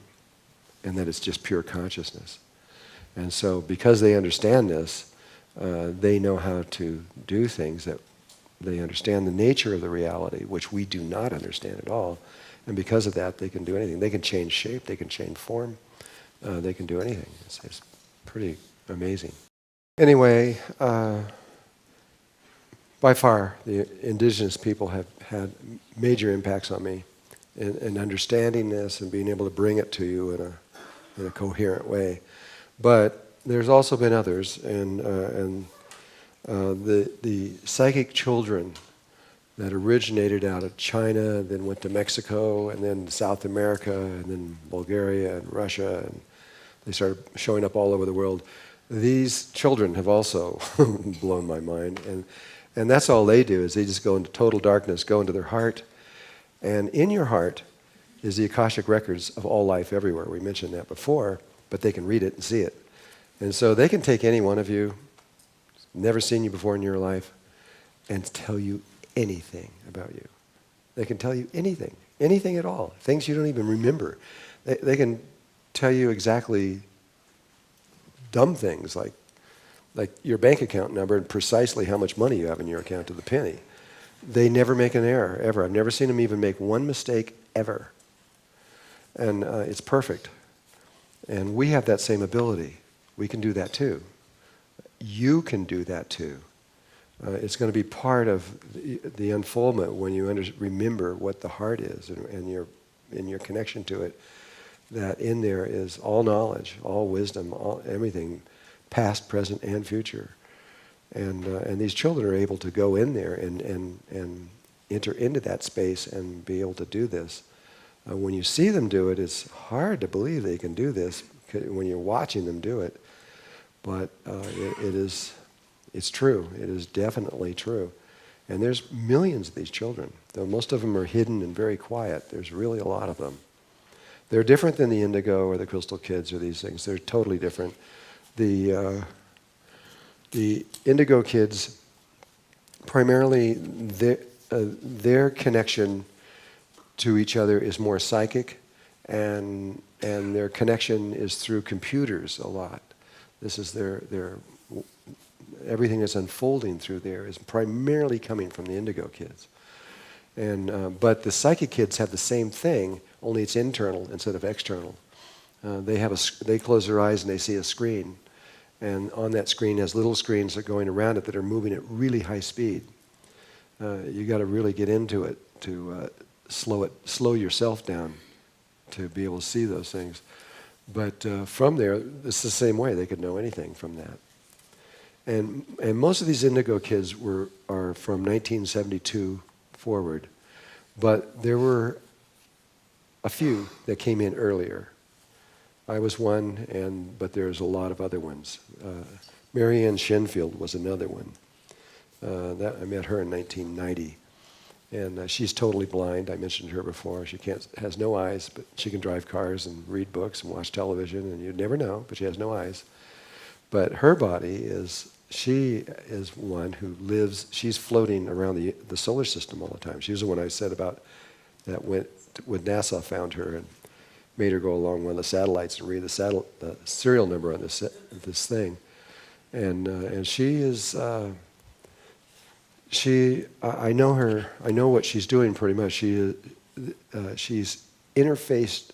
and that it's just pure consciousness. And so because they understand this, they know how to do things that They understand the nature of the reality, which we do not understand at all. And because of that, they can do anything. They can change shape, they can change form, they can do anything. It's pretty amazing. Anyway, by far, the indigenous people have had major impacts on me in understanding this and being able to bring it to you in a coherent way. But there's also been others, and the psychic children that originated out of China, then went to Mexico, and then South America, and then Bulgaria and Russia, and they started showing up all over the world. These children have also blown my mind, and that's all they do, is they just go into total darkness, go into their heart, and in your heart is the Akashic records of all life everywhere. We mentioned that before, but they can read it and see it. And so they can take any one of you, never seen you before in your life, and tell you anything about you. They can tell you anything, anything at all, things you don't even remember. They can tell you exactly dumb things like your bank account number and precisely how much money you have in your account to the penny. They never make an error, ever. I've never seen them even make one mistake, ever. And it's perfect. And we have that same ability. We can do that too. You can do that too. It's going to be part of the unfoldment when you remember what the heart is and your connection to it, that in there is all knowledge, all wisdom, everything, past, present, and future. And these children are able to go in there and enter into that space and be able to do this. When you see them do it, it's hard to believe they can do this when you're watching them do it. But it's true. It is definitely true. And there's millions of these children, though most of them are hidden and very quiet. There's really a lot of them. They're different than the indigo or the crystal kids or these things. They're totally different. The indigo kids, primarily their connection to each other is more psychic, and their connection is through computers a lot. This is their everything that's unfolding through there is primarily coming from the indigo kids. And but the psychic kids have the same thing, only it's internal instead of external. They close their eyes and they see a screen, and on that screen has little screens that are going around it that are moving at really high speed. You got to really get into it to slow yourself down to be able to see those things. But from there, it's the same way. They could know anything from that. And most of these indigo kids are from 1972 forward, but there were a few that came in earlier. I was one, but there's a lot of other ones. Marianne Shenfield was another one. I met her in 1990, and she's totally blind. I mentioned her before. She has no eyes, but she can drive cars and read books and watch television, and you'd never know, but she has no eyes. But her body she is one who lives, she's floating around the solar system all the time. She was the one I said about that when NASA found her and made her go along one of the satellites and read the serial number on this thing. And she is, I know her, I know what she's doing pretty much. She's interfaced,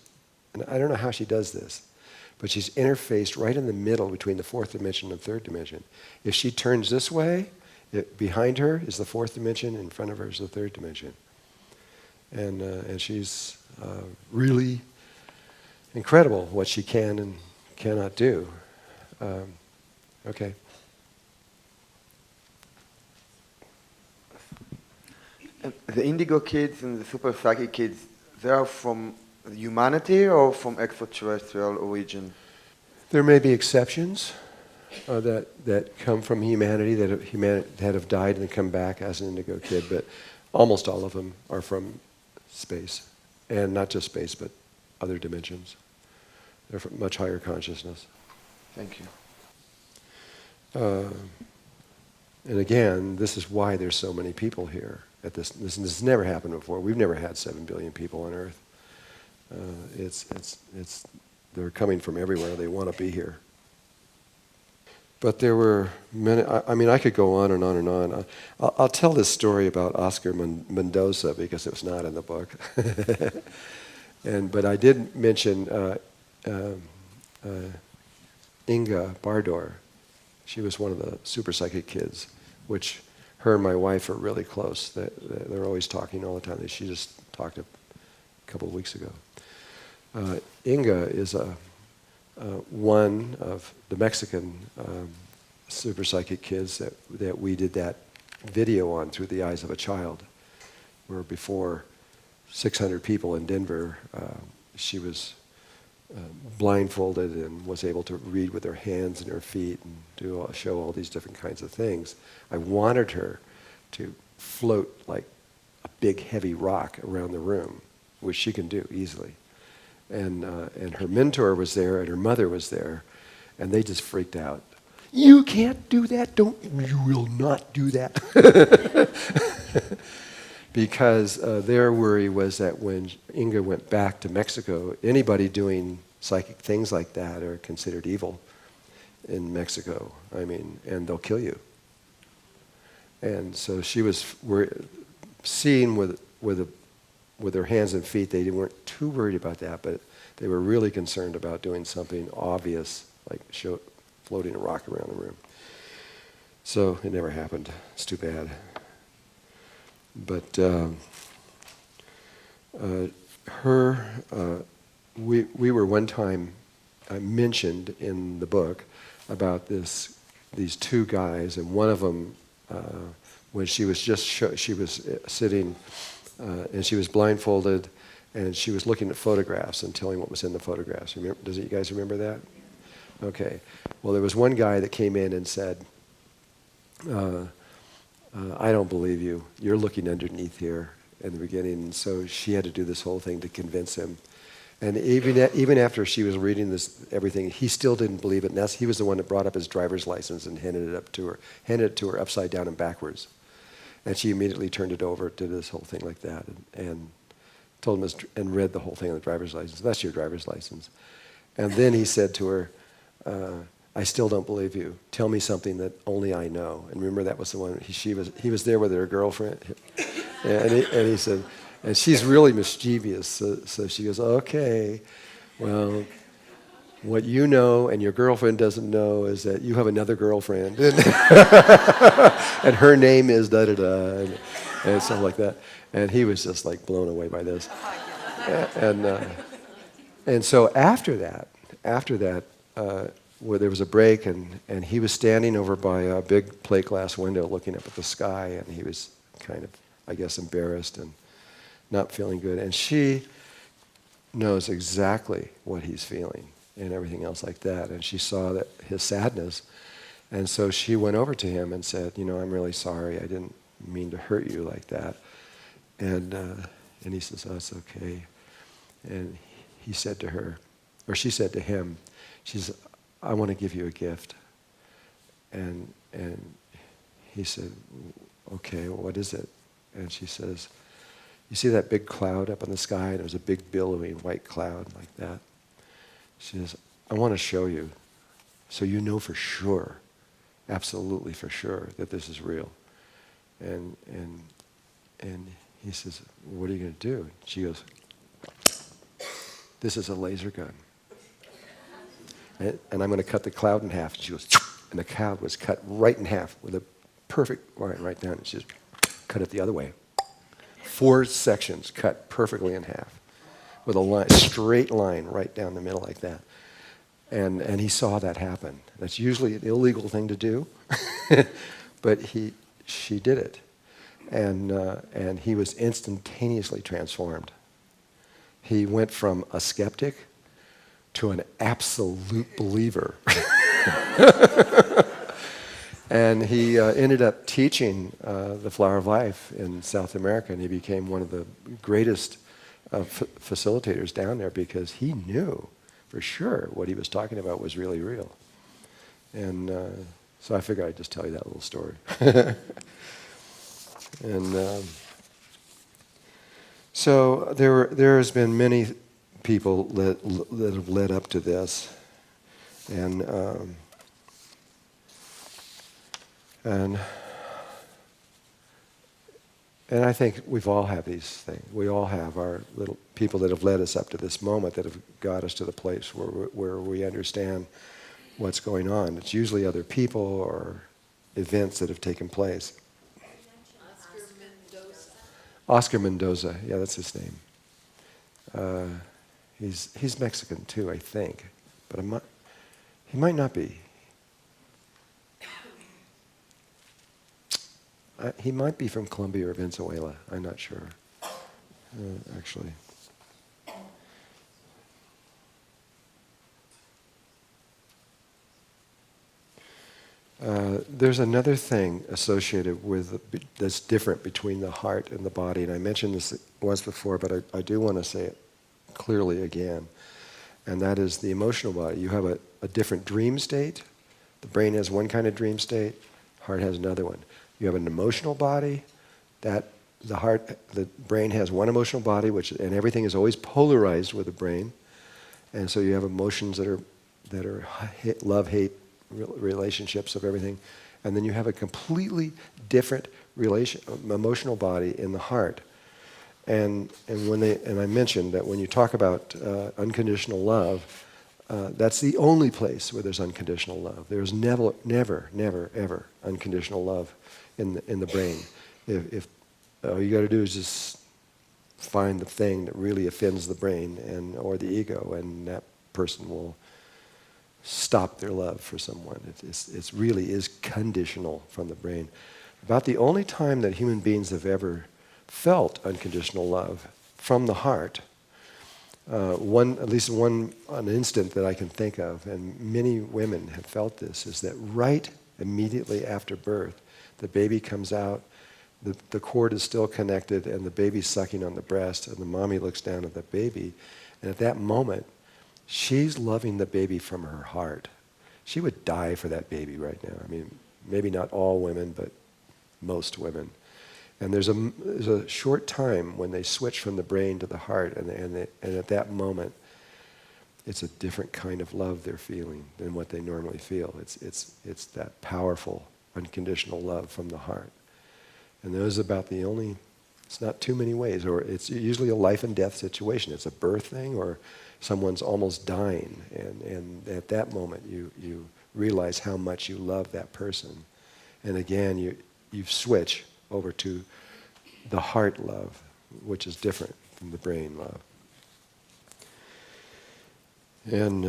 and I don't know how she does this, but she's interfaced right in the middle between the fourth dimension and third dimension. If she turns this way, behind her is the fourth dimension, in front of her is the third dimension. And she's really incredible what she can and cannot do. Okay. The indigo kids and the super psychic kids, they are from humanity or from extraterrestrial origin? There may be exceptions that come from humanity, that have died and come back as an indigo kid, but almost all of them are from space. And not just space, but other dimensions. They're from much higher consciousness. Thank you. And again, this is why there's so many people here. This has never happened before. We've never had 7 billion people on Earth. They're coming from everywhere. They want to be here. But there were many. I mean, I could go on and on and on. I'll tell this story about Oscar Mendoza because it was not in the book. But I did mention Inga Bardor. She was one of the super psychic kids, which her and my wife are really close. They're always talking all the time. She just talked a couple of weeks ago. Inga is one of the Mexican super psychic kids that we did that video on, Through the Eyes of a Child, where before 600 people in Denver, she was blindfolded and was able to read with her hands and her feet and show all these different kinds of things. I wanted her to float like a big heavy rock around the room, which she can do easily. And her mentor was there and her mother was there, and they just freaked out. You can't do that. You will not do that. Because their worry was that when Inga went back to Mexico, anybody doing psychic things like that are considered evil in Mexico. I mean, and they'll kill you. And so she was seeing with her hands and feet. They weren't too worried about that, but they were really concerned about doing something obvious, like floating a rock around the room. So it never happened. It's too bad. But we were one time mentioned in the book about these two guys, and one of them, when she was she was sitting, and she was blindfolded, and she was looking at photographs and telling what was in the photographs. Does you guys remember that? Okay. Well, there was one guy that came in and said, I don't believe you. You're looking underneath here in the beginning. And so she had to do this whole thing to convince him. And even after she was reading everything, he still didn't believe it. And he was the one that brought up his driver's license and handed it to her upside down and backwards. And she immediately turned it over, did this whole thing like that, and told him and read the whole thing on the driver's license. That's your driver's license. And then he said to her, I still don't believe you. Tell me something that only I know. And remember, that was the one, he was there with her girlfriend. And he said, and she's really mischievous. So she goes, okay, well, what you know and your girlfriend doesn't know is that you have another girlfriend. And her name is da-da-da, and stuff like that. And he was just like blown away by this. And so after that, where there was a break, and he was standing over by a big plate glass window looking up at the sky, and he was kind of, I guess, embarrassed and not feeling good. And she knows exactly what he's feeling and everything else like that. And she saw that his sadness. And so she went over to him and said, I'm really sorry. I didn't mean to hurt you like that. And he says, oh, it's okay. And he said to her, or she said to him, she says, I want to give you a gift. And he said, okay, well, what is it? And she says, you see that big cloud up in the sky? And it was a big billowing white cloud like that. She says, I want to show you so you know for sure, absolutely for sure, that this is real. And he says, what are you going to do? She goes, this is a laser gun. And I'm going to cut the cloud in half. And she goes, and the cloud was cut right in half with a perfect line right down. And she just cut it the other way. 4 sections cut perfectly in half with a straight line right down the middle like that. And he saw that happen. That's usually an illegal thing to do, but she did it. And he was instantaneously transformed. He went from a skeptic to an absolute believer. And he ended up teaching the Flower of Life in South America, and he became one of the greatest facilitators down there because he knew for sure what he was talking about was really real. And so I figured I'd just tell you that little story. And so there has been many people that have led up to this, and And I think we've all had these things. We all have our little people that have led us up to this moment, that have got us to the place where we understand what's going on. It's usually other people or events that have taken place. Oscar Mendoza, yeah, that's his name. He's Mexican too, I think, but he might not be. He might be from Colombia or Venezuela. I'm not sure, actually. There's another thing associated with that's different between the heart and the body, and I mentioned this once before, but I do want to say it clearly again, and that is the emotional body. You have a different dream state. The brain has one kind of dream state, heart has another one. You have an emotional body, that the brain has one emotional body, and everything is always polarized with the brain, and so you have emotions that are love, hate, relationships of everything, and then you have a completely different emotional body in the heart. And I mentioned that when you talk about unconditional love, that's the only place where there's unconditional love. There's never, ever unconditional love in the brain. If all you got to do is just find the thing that really offends the brain or the ego, and that person will stop their love for someone. It really is conditional from the brain. About the only time that human beings have ever felt unconditional love from the heart, at least an instant that I can think of, and many women have felt this, is that right immediately after birth, the baby comes out, the cord is still connected, and the baby's sucking on the breast, and the mommy looks down at the baby, and at that moment, she's loving the baby from her heart. She would die for that baby right now. I mean, maybe not all women, but most women. And there's a short time when they switch from the brain to the heart, and at that moment, it's a different kind of love they're feeling than what they normally feel. It's that powerful, unconditional love from the heart. And those are about the only, it's not too many ways, or it's usually a life and death situation. It's a birth thing, or someone's almost dying, and at that moment you realize how much you love that person. And again, you switch over to the heart love, which is different from the brain love. And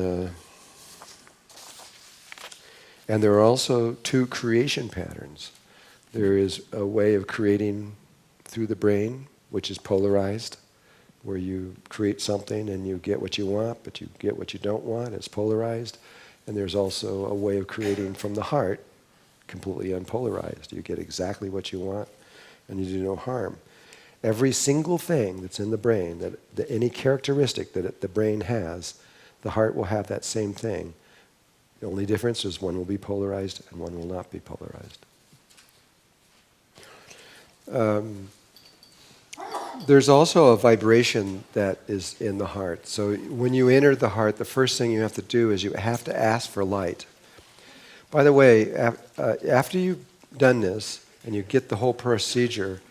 there are also two creation patterns. There is a way of creating through the brain, which is polarized, where you create something and you get what you want, but you get what you don't want. It's polarized. And there's also a way of creating from the heart, completely unpolarized. You get exactly what you want, and you do no harm. Every single thing that's in the brain, that any characteristic that the brain has, the heart will have that same thing. The only difference is one will be polarized and one will not be polarized. There's also a vibration that is in the heart. So when you enter the heart, the first thing you have to do is you have to ask for light. By the way, after you've done this and you get the whole procedure,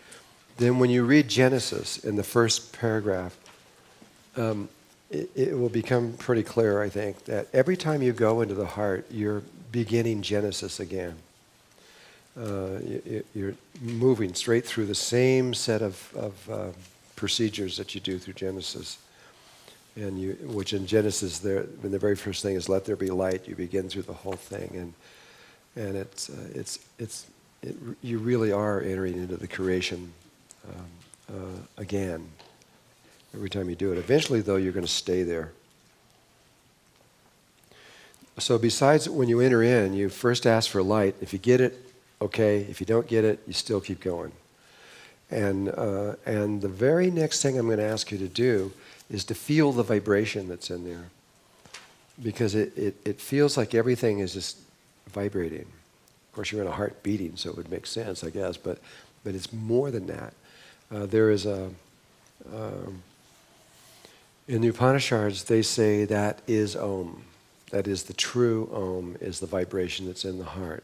then when you read Genesis in the first paragraph, it will become pretty clear, I think, that every time you go into the heart, you're beginning Genesis again. You're moving straight through the same set of procedures that you do through Genesis, which in Genesis, the very first thing is let there be light. You begin through the whole thing, and you really are entering into the creation again every time you do it. Eventually, though, you're going to stay there. So besides when you enter in, you first ask for light. If you get it, okay. If you don't get it, you still keep going. And the very next thing I'm going to ask you to do is to feel the vibration that's in there. Because it feels like everything is just vibrating. Of course, you're in a heart beating, so it would make sense, I guess. But it's more than that. There is in the Upanishads, they say that is Om. That is the true Om, is the vibration that's in the heart.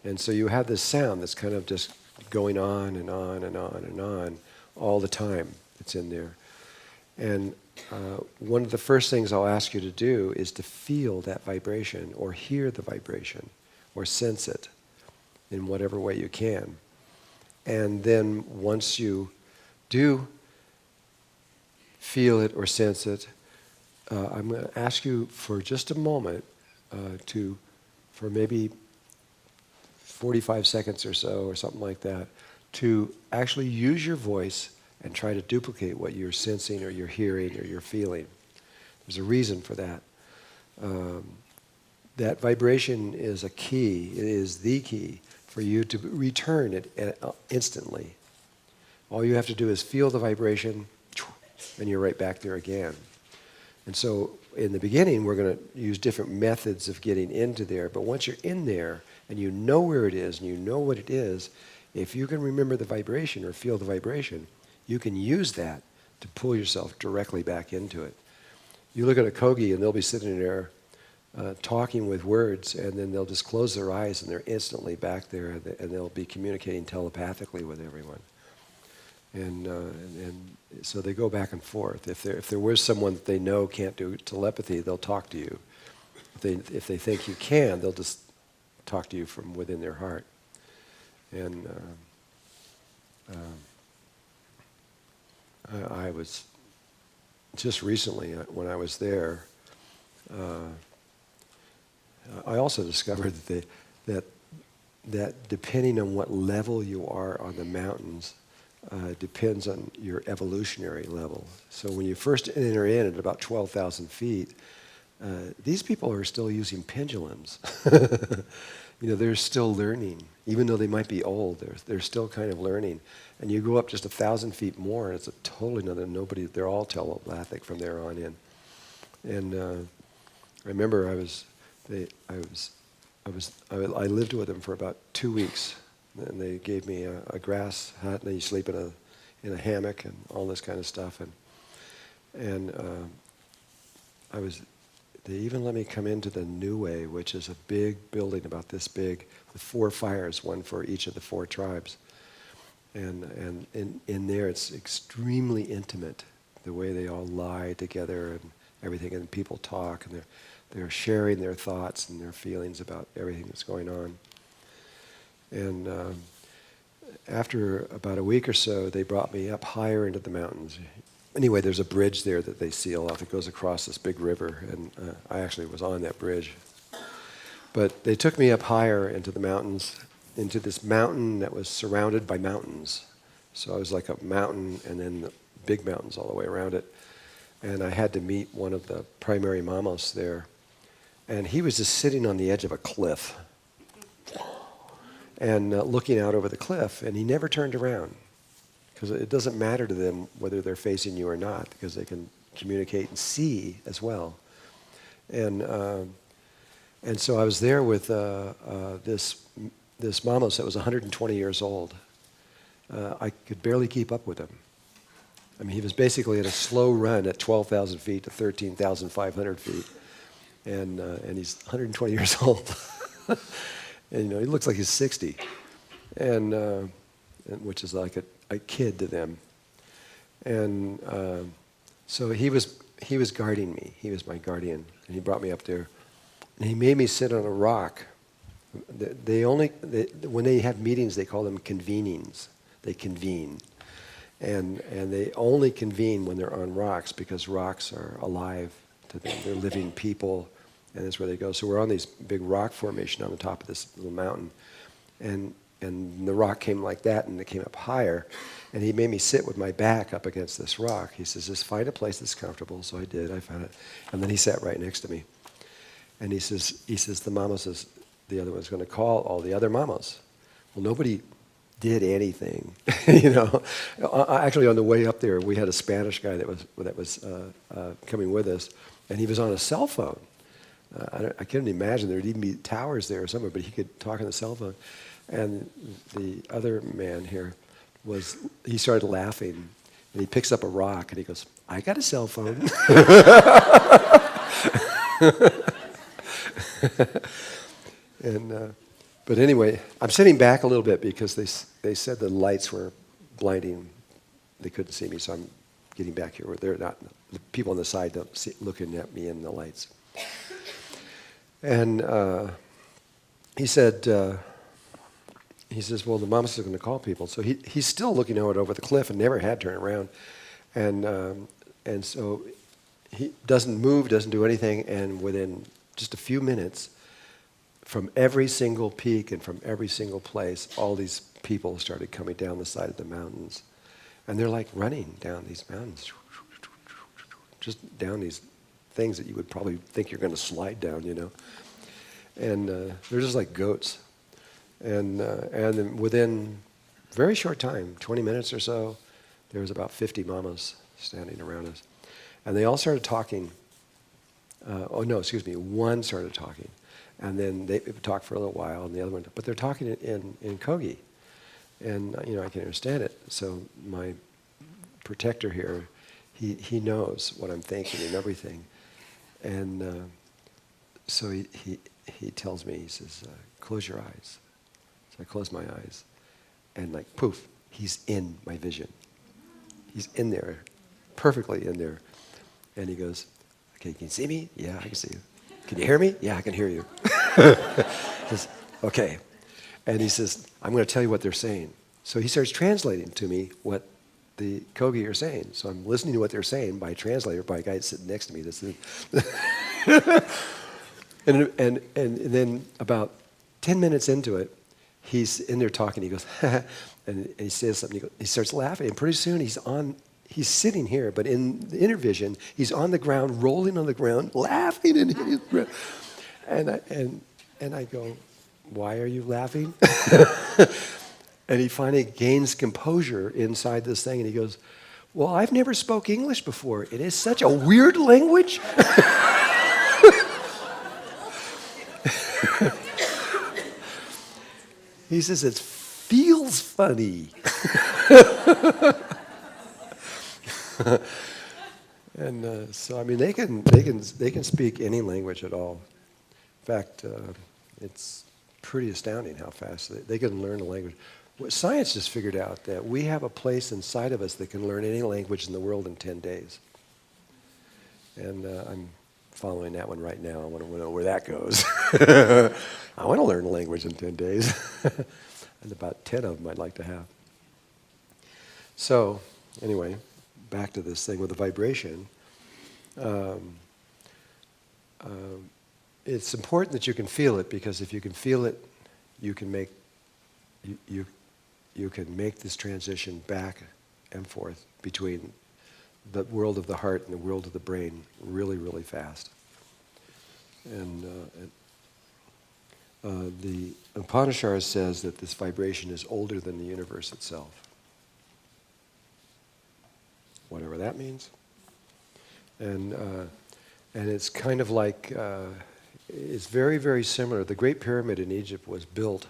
And so you have this sound that's kind of just going on and on and on and on all the time. It's in there. And one of the first things I'll ask you to do is to feel that vibration or hear the vibration or sense it in whatever way you can. And then once you do feel it or sense it, I'm going to ask you for just a moment for maybe 45 seconds or so or something like that, to actually use your voice and try to duplicate what you're sensing or you're hearing or you're feeling. There's a reason for that. That vibration is a key. It is the key for you to return it instantly. All you have to do is feel the vibration, and you're right back there again. And so in the beginning, we're going to use different methods of getting into there. But once you're in there and you know where it is and you know what it is, if you can remember the vibration or feel the vibration, you can use that to pull yourself directly back into it. You look at a kogi and they'll be sitting there talking with words, and then they'll just close their eyes and they're instantly back there, and they'll be communicating telepathically with everyone. And so they go back and forth. If there was someone that they know can't do telepathy, they'll talk to you. If they think you can, they'll just talk to you from within their heart. And I was just recently when I was there. I also discovered that depending on what level you are on the mountains, depends on your evolutionary level. So when you first enter in at about 12,000 feet, these people are still using pendulums. They're still learning. Even though they might be old, they're still kind of learning. And you go up just 1,000 feet more, and it's a totally another, they're all telepathic from there on in. And I remember I lived with them for about 2 weeks. And they gave me a grass hut, and you sleep in a hammock and all this kind of stuff. And they even let me come into the Niue, which is a big building about this big, with 4 fires, one for each of the 4 tribes. And in there, it's extremely intimate, the way they all lie together and everything, and people talk, and they're sharing their thoughts and their feelings about everything that's going on. And after about a week or so, they brought me up higher into the mountains. Anyway, there's a bridge there that they seal off. It goes across this big river, and I actually was on that bridge. But they took me up higher into the mountains, into this mountain that was surrounded by mountains. So I was like a mountain, and then the big mountains all the way around it. And I had to meet one of the primary mamos there. And he was just sitting on the edge of a cliff and looking out over the cliff, and he never turned around, because it doesn't matter to them whether they're facing you or not, because they can communicate and see as well. And so I was there with this mamos that was 120 years old. I could barely keep up with him. I mean, he was basically at a slow run at 12,000 feet to 13,500 feet, and he's 120 years old. And he looks like he's 60, and which is like a kid to them. And so he was guarding me. He was my guardian, and he brought me up there, and he made me sit on a rock. When they have meetings, they call them convenings. They convene, and they only convene when they're on rocks, because rocks are alive to them. They're living people. And that's where they go. So we're on these big rock formation on the top of this little mountain. And the rock came like that, and it came up higher. And he made me sit with my back up against this rock. He says, just find a place that's comfortable. So I did. I found it. And then he sat right next to me. And he says, the mama says, the other one's going to call all the other mamas. Well, nobody did anything. Actually, on the way up there, we had a Spanish guy that was coming with us, and he was on a cell phone. I couldn't imagine there'd even be towers there or somewhere, but he could talk on the cell phone. And the other man here he started laughing, and he picks up a rock, and he goes, I got a cell phone. And But anyway, I'm sitting back a little bit because they said the lights were blinding. They couldn't see me, so I'm getting back here. They're not, the people on the side don't see, looking at me in the lights. And he said, he says, well, the mama's going to call people. So he's still looking out over the cliff and never had turned around. And so he doesn't move, doesn't do anything, and within just a few minutes, from every single peak and from every single place, all these people started coming down the side of the mountains. And they're like running down these mountains, just down these things that you would probably think you're going to slide down, you know. And they're just like goats. And then within a very short time, 20 minutes or so, there was about 50 mamas standing around us. And they all started talking. One started talking. And then they talked for a little while, and the other one, but they're talking in Kogi. And, I can understand it. So my protector here, he knows what I'm thinking and everything. And so he tells me, he says, close your eyes. So I close my eyes. And like, poof, he's in my vision. He's in there, perfectly in there. And he goes, okay, can you see me? Yeah, I can see you. Can you hear me? Yeah, I can hear you. He says, okay. And he says, I'm going to tell you what they're saying. So he starts translating to me what the Kogi are saying. So I'm listening to what they're saying by a translator, by a guy sitting next to me. And then about 10 minutes into it, he's in there talking. He goes, and he says something. He starts laughing. And pretty soon he's sitting here, but in the inner vision, he's on the ground, rolling on the ground, laughing. And I go, why are you laughing? And he finally gains composure inside this thing, and he goes, well, I've never spoke English before. It is such a weird language. He says, it feels funny. And so, I mean, they can speak any language at all. In fact, it's pretty astounding how fast they can learn a language. Science just figured out that we have a place inside of us that can learn any language in the world in 10 days. And I'm following that one right now. I want to know where that goes. I want to learn a language in 10 days. And about 10 of them I'd like to have. So, anyway, back to this thing with the vibration. It's important that you can feel it, because if you can feel it, you can make you can make this transition back and forth between the world of the heart and the world of the brain really, really fast. And the Upanishad says that this vibration is older than the universe itself. Whatever that means. And it's kind of like, it's very, very similar. The Great Pyramid in Egypt was built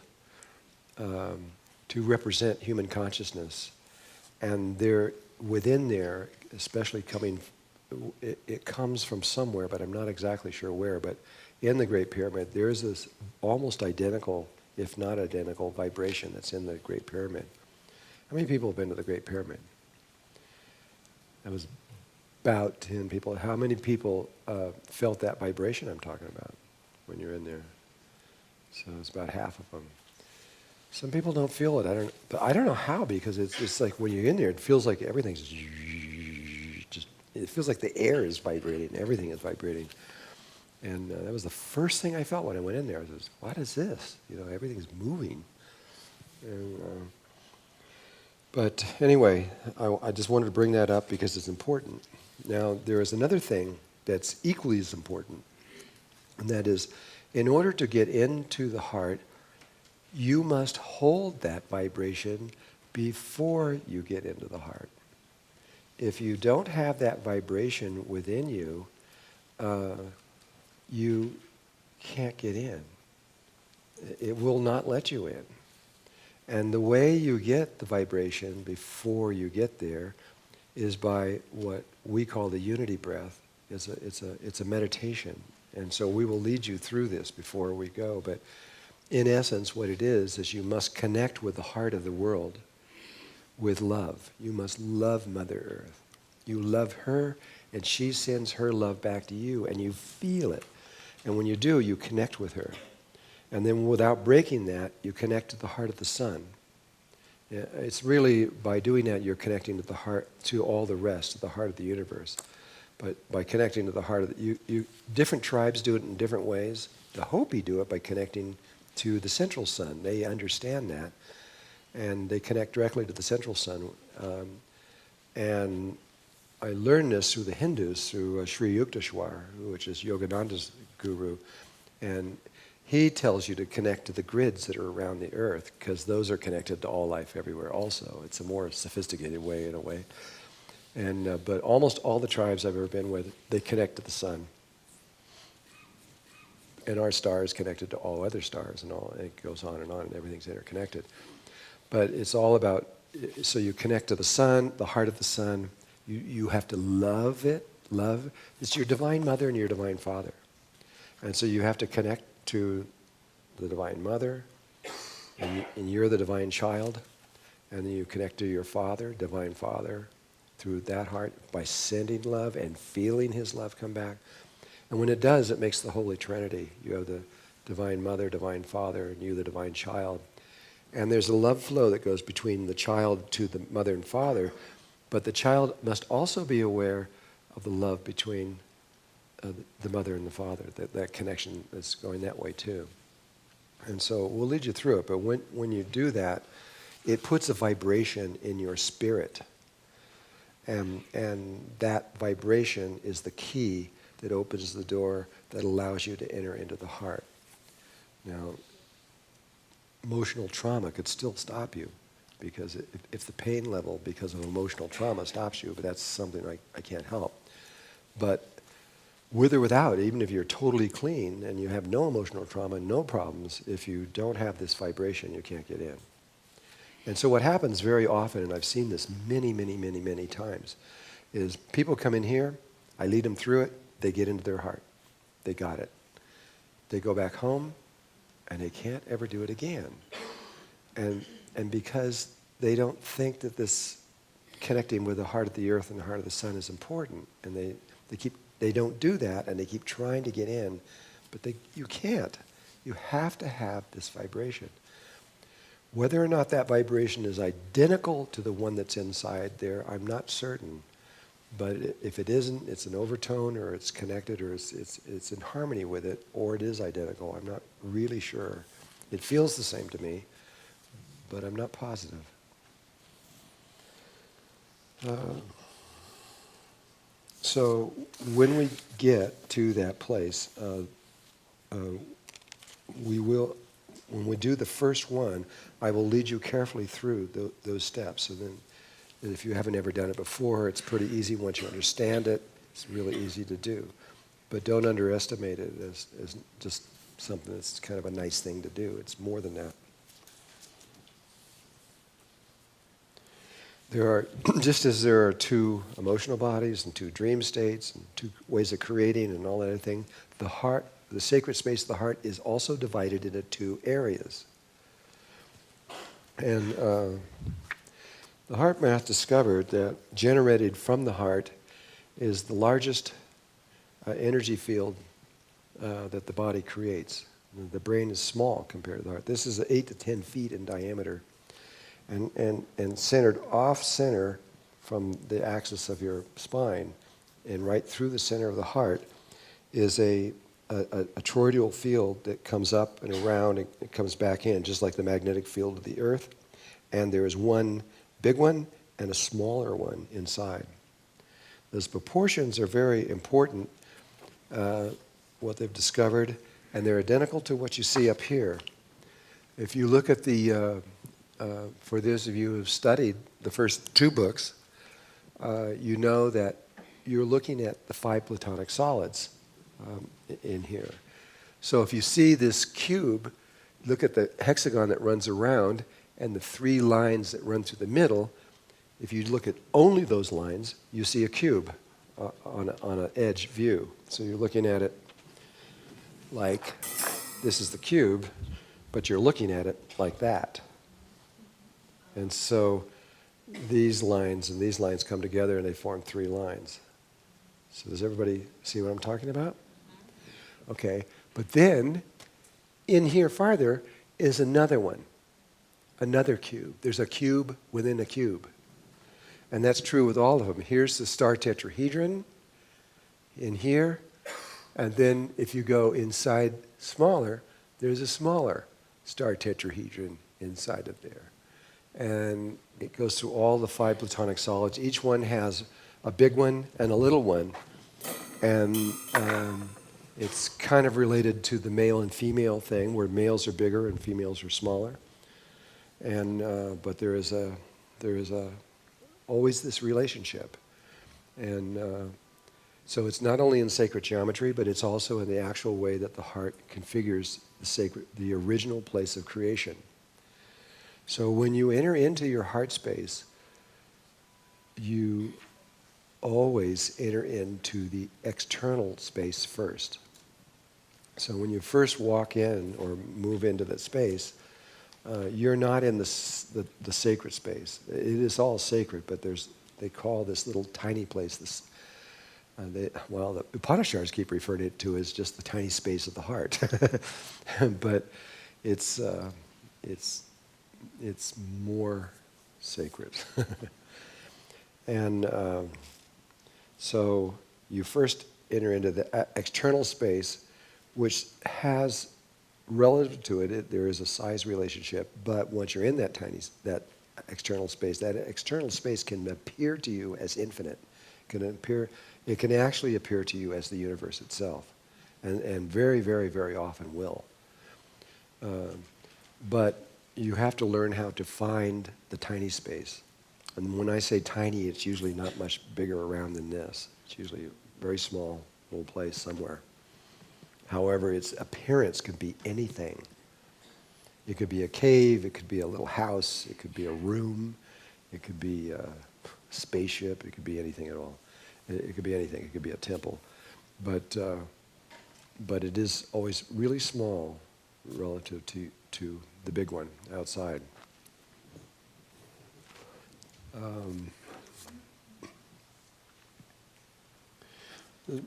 to represent human consciousness. And within there, especially it comes from somewhere, but I'm not exactly sure where, but in the Great Pyramid, there's this almost identical, if not identical, vibration that's in the Great Pyramid. How many people have been to the Great Pyramid? That was about 10 people. How many people felt that vibration I'm talking about when you're in there? So it's about half of them. Some people don't feel it. I don't know how, because it's like when you're in there, it feels like everything's just. It feels like the air is vibrating. Everything is vibrating. And that was the first thing I felt when I went in there. I was, what is this? Everything's moving. And, but anyway, I just wanted to bring that up because it's important. Now, there is another thing that's equally as important, and that is, in order to get into the heart, you must hold that vibration before you get into the heart. If you don't have that vibration within you, you can't get in. It will not let you in. And the way you get the vibration before you get there is by what we call the unity breath. It's a meditation. And so we will lead you through this before we go. But in essence, what it is you must connect with the heart of the world with love. You must love Mother Earth. You love her, and she sends her love back to you, and you feel it. And when you do, you connect with her. And then without breaking that, you connect to the heart of the sun. Yeah, it's really, by doing that, you're connecting to the heart, to all the rest, to the heart of the universe. But by connecting to the heart of the, different tribes do it in different ways. The Hopi do it by connecting to the central sun. They understand that, and they connect directly to the central sun. And I learned this through the Hindus, through Sri Yukteswar, which is Yogananda's guru, and he tells you to connect to the grids that are around the earth, because those are connected to all life everywhere also. It's a more sophisticated way, in a way. And but almost all the tribes I've ever been with, they connect to the sun. And our star is connected to all other stars, and it goes on, and everything's interconnected. But it's all about, so you connect to the sun, the heart of the sun. You have to love it, love. It's your divine mother and your divine father. And so you have to connect to the divine mother, and you're the divine child. And then you connect to your father, divine father, through that heart by sending love and feeling his love come back. And when it does, it makes the Holy Trinity. You have the divine mother, divine father, and you the divine child. And there's a love flow that goes between the child to the mother and father, but the child must also be aware of the love between the mother and the father, that connection that's going that way too. And so we'll lead you through it, but when you do that, it puts a vibration in your spirit. And that vibration is the key that opens the door that allows you to enter into the heart. Now, emotional trauma could still stop you, because if the pain level because of emotional trauma stops you, but that's something I can't help. But with or without, even if you're totally clean and you have no emotional trauma, no problems, if you don't have this vibration, you can't get in. And so what happens very often, and I've seen this many, many, many, many times, is people come in here, I lead them through it, they get into their heart. They got it. They go back home, and they can't ever do it again. And because they don't think that this connecting with the heart of the earth and the heart of the sun is important, and they don't do that, and they keep trying to get in, but you can't. You have to have this vibration. Whether or not that vibration is identical to the one that's inside there, I'm not certain. But if it isn't, it's an overtone, or it's connected, or it's in harmony with it, or it is identical. I'm not really sure. It feels the same to me, but I'm not positive. So when we get to that place, we will, when we do the first one, I will lead you carefully through those steps. And then if you haven't ever done it before, it's pretty easy. Once you understand it, it's really easy to do. But don't underestimate it as just something that's kind of a nice thing to do. It's more than that. There are, just as there are two emotional bodies and two dream states and two ways of creating and all that other thing, the heart, the sacred space of the heart is also divided into two areas. And the heart math discovered that generated from the heart is the largest energy field that the body creates. The brain is small compared to the heart. This is 8 to 10 feet in diameter. And centered off center from the axis of your spine and right through the center of the heart is a toroidal field that comes up and around and it comes back in, just like the magnetic field of the earth. And there is one big one and a smaller one inside. Those proportions are very important, what they've discovered, and they're identical to what you see up here. If you look at the for those of you who have studied the first two books, you know that you're looking at the 5 platonic solids in here. So if you see this cube, look at the hexagon that runs around and the 3 lines that run through the middle. If you look at only those lines, you see a cube on an edge view. So you're looking at it like this is the cube. but you're looking at it like that. And so these lines and these lines come together and they form 3 lines. So does everybody see what I'm talking about? Okay, but then in here farther is another one, another cube. There's a cube within a cube. And that's true with all of them. Here's the star tetrahedron in here. And then if you go inside smaller, there's a smaller star tetrahedron inside of there. And it goes through all the 5 platonic solids. Each one has a big one and a little one. And it's kind of related to the male and female thing, where males are bigger and females are smaller. And but there is always this relationship. And so it's not only in sacred geometry, but it's also in the actual way that the heart configures the original place of creation. So when you enter into your heart space, you always enter into the external space first. So when you first walk in or move into that space, you're not in the sacred space. It is all sacred, but they call this little tiny place the Upanishads keep referring to it as just the tiny space of the heart. But it's more sacred. And so you first enter into the external space, which has, relative to it, there is a size relationship. But once you're in that external space can appear to you as infinite. It can actually appear to you as the universe itself, and very, very, very often will. But you have to learn how to find the tiny space. And when I say tiny, it's usually not much bigger around than this. It's usually a very small little place somewhere. However, its appearance could be anything. It could be a cave, it could be a little house, it could be a room, it could be a spaceship, it could be anything at all. It could be anything, it could be a temple. But it is always really small relative to the big one outside.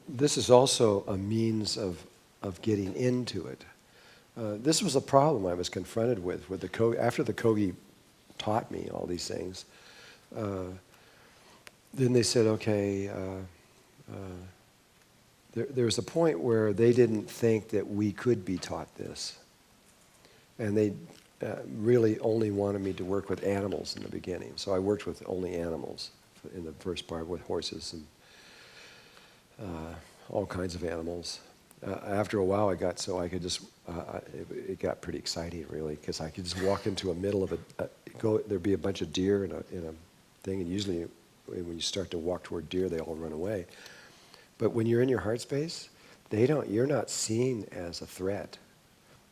This is also a means of getting into it. This was a problem I was confronted with the after the Kogi taught me all these things. Then they said, okay, there was a point where they didn't think that we could be taught this. And they really only wanted me to work with animals in the beginning. So I worked with only animals in the first part, with horses and all kinds of animals. After a while, it got pretty exciting, really, because I could just walk into a middle of there'd be a bunch of deer in a thing, and usually when you start to walk toward deer, they all run away. But when you're in your heart space, you're not seen as a threat.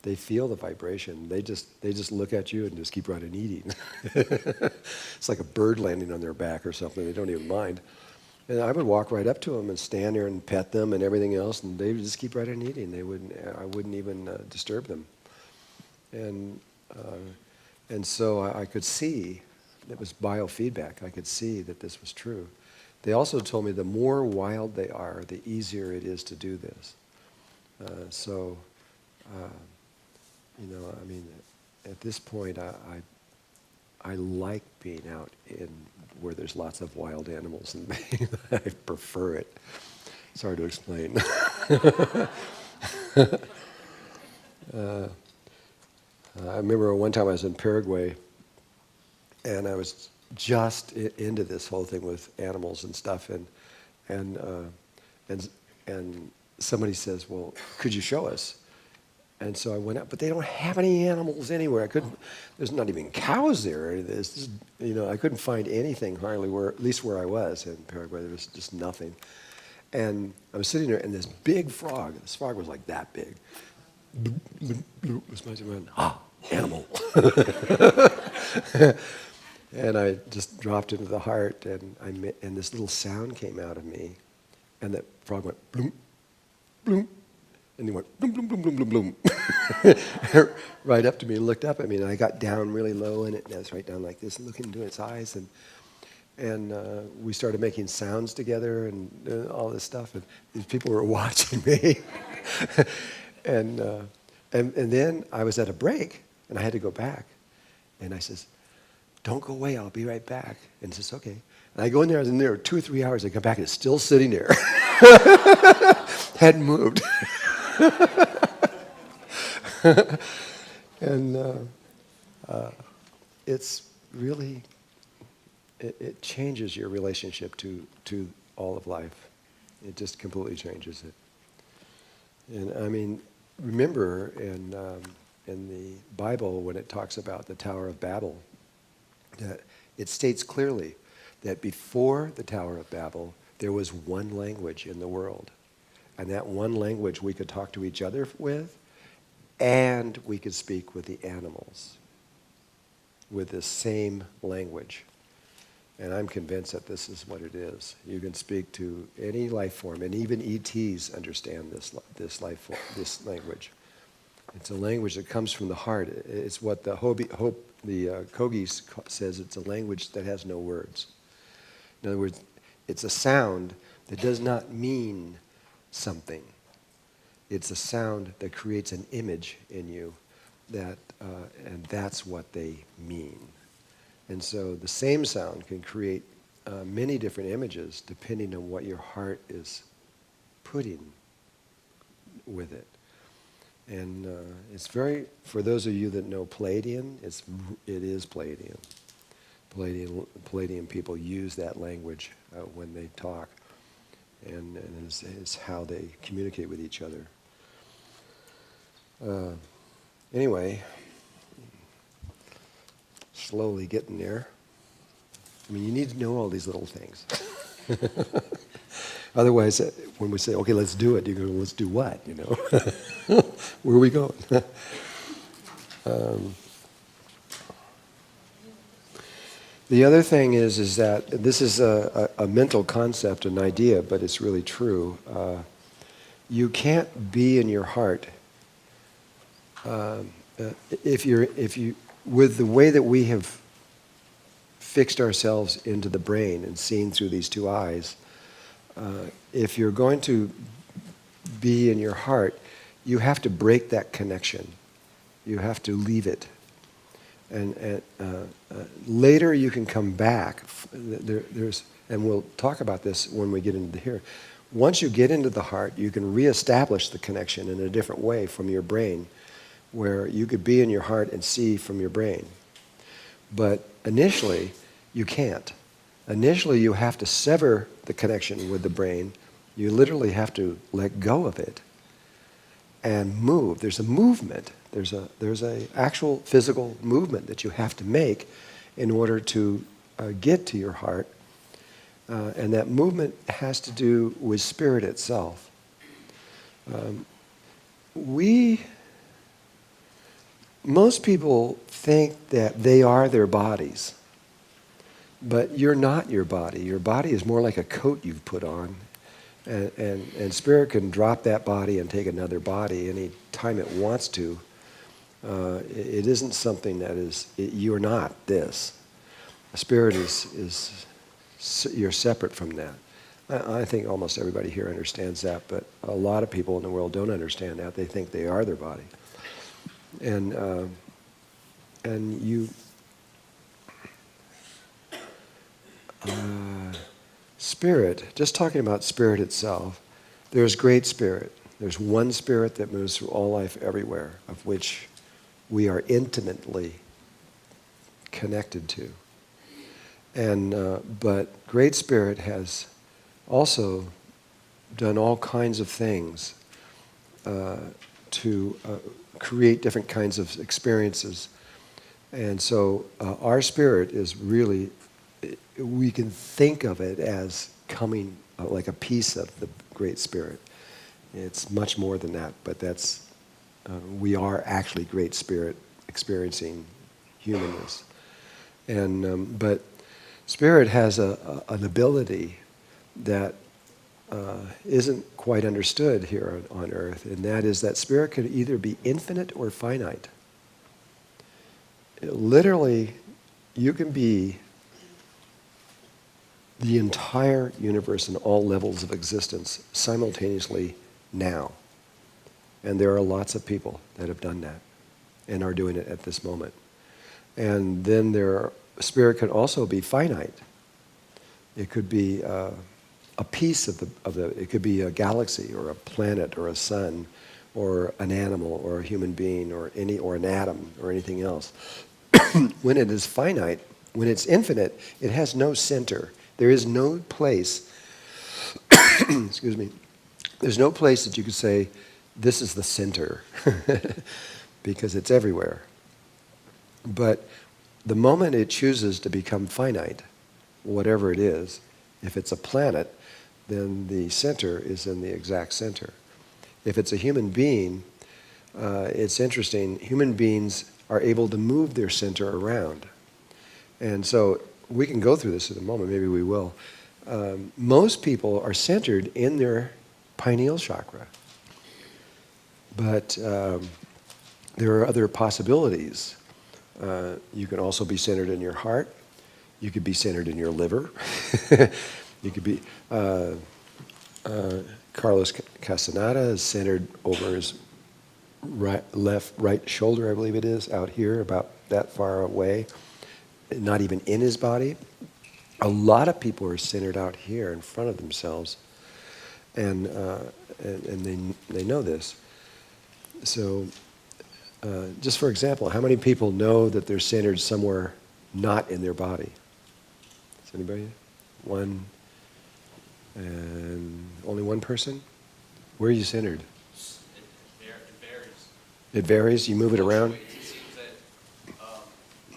They feel the vibration. They just look at you and just keep right on eating. It's like a bird landing on their back or something. They don't even mind. And I would walk right up to them and stand there and pet them and everything else, and they would just keep right on eating. I wouldn't even disturb them. And so I could see, it was biofeedback. I could see that this was true. They also told me the more wild they are, the easier it is to do this. I mean, at this point, I like being out in where there's lots of wild animals, and I prefer it. It's hard to explain. I remember one time I was in Paraguay, and I was just into this whole thing with animals and stuff, and somebody says, "Well, could you show us?" And so I went out, but they don't have any animals anywhere. There's not even cows there. I couldn't find anything hardly, at least where I was in Paraguay. There was just nothing. And I was sitting there, and this big frog, this frog was like that big. Was my animal. And I just dropped into the heart, and this little sound came out of me, and that frog went bloom, bloom. And he went, bloom, bloom, bloom, bloom, bloom, bloom. Right up to me and looked up at me. And I got down really low in it. And I was right down like this and looking into its eyes. And we started making sounds together and all this stuff. And these people were watching me. and then I was at a break. And I had to go back. And I says, don't go away. I'll be right back. And he says, okay. And I go in there. I was in there 2 or 3 hours. I come back and it's still sitting there. Hadn't moved. And it's really, it changes your relationship to all of life. It just completely changes it. And I mean, remember in the Bible when it talks about the Tower of Babel, that it states clearly that before the Tower of Babel, there was one language in the world. And that one language we could talk to each other with, and we could speak with the animals with the same language. And I'm convinced that this is what it is. You can speak to any life form, and even ETs understand this language. It's a language that comes from the heart. It's what the Kogis says. It's a language that has no words. In other words, it's a sound that does not mean something. It's a sound that creates an image in you, and that's what they mean. And so the same sound can create many different images depending on what your heart is putting with it. And it's very, for those of you that know Palladian, it is Palladian. Palladian people use that language when they talk, and it's how they communicate with each other. Anyway, slowly getting there. I mean, you need to know all these little things. Otherwise, when we say, okay, let's do it, you go, let's do what, you know? Where are we going? The other thing is that this is a mental concept, an idea, but it's really true. You can't be in your heart if you with the way that we have fixed ourselves into the brain and seen through these two eyes. If you're going to be in your heart, you have to break that connection. You have to leave it. And later you can come back. And we'll talk about this when we get into here. Once you get into the heart, you can reestablish the connection in a different way from your brain, where you could be in your heart and see from your brain. But initially, you can't. Initially, you have to sever the connection with the brain. You literally have to let go of it and move. There's a movement. There's a actual physical movement that you have to make in order to get to your heart. And that movement has to do with spirit itself. Most people think that they are their bodies. But you're not your body. Your body is more like a coat you've put on. And spirit can drop that body and take another body any time it wants to. It isn't something that is, you're not this. Spirit is you're separate from that. I think almost everybody here understands that, but a lot of people in the world don't understand that. They think they are their body. And you... spirit, just talking about spirit itself, there's great spirit. There's one spirit that moves through all life everywhere, of which we are intimately connected to. But great spirit has also done all kinds of things to create different kinds of experiences. And so our spirit is really, we can think of it as coming like a piece of the Great Spirit. It's much more than that, but we are actually Great Spirit experiencing humanness. But Spirit has an ability that isn't quite understood here on Earth, and that is that spirit could either be infinite or finite. Literally, you can be the entire universe and all levels of existence simultaneously now. And there are lots of people that have done that and are doing it at this moment. And then spirit can also be finite. It could be a piece of it could be a galaxy or a planet or a sun or an animal or a human being or an atom or anything else. When it is finite, when it's infinite, it has no center. There is no place, excuse me, there's no place that you could say, this is the center, because it's everywhere. But the moment it chooses to become finite, whatever it is, if it's a planet, then the center is in the exact center. If it's a human being, it's interesting, human beings are able to move their center around. And so we can go through this in a moment, maybe we will. Most people are centered in their pineal chakra. But there are other possibilities. You can also be centered in your heart. You could be centered in your liver. You could be... Carlos Castaneda is centered over his right shoulder, I believe it is, out here, about that far away, not even in his body. A lot of people are centered out here in front of themselves, and they know this. So, just for example, how many people know that they're centered somewhere not in their body? Is anybody? One, and only one person? Where are you centered? It varies. It varies? You move it around? It seems that, it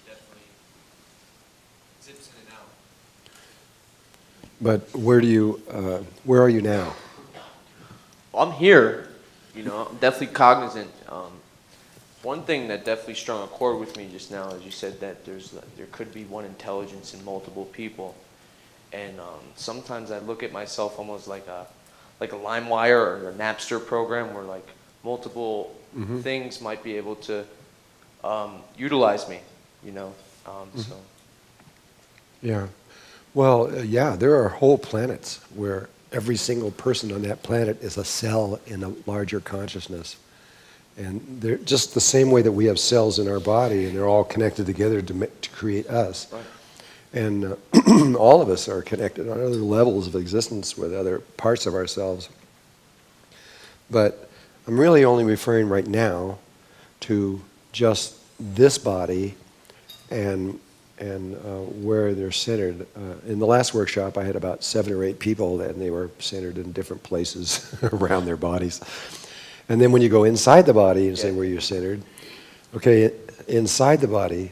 definitely zips in and out. But where are you now? I'm here, I'm definitely cognizant. One thing that definitely strung a chord with me just now is you said that there could be one intelligence in multiple people. And sometimes I look at myself almost like a LimeWire or a Napster program where like multiple things might be able to utilize me, so. Yeah. Well, yeah, there are whole planets where every single person on that planet is a cell in a larger consciousness. And they're just the same way that we have cells in our body, and they're all connected together to create us. Right. And all of us are connected on other levels of existence with other parts of ourselves. But I'm really only referring right now to just this body and where they're centered. In the last workshop, I had about 7 or 8 people, and they were centered in different places around their bodies. And then when you go inside the body and say where you're centered, okay, inside the body,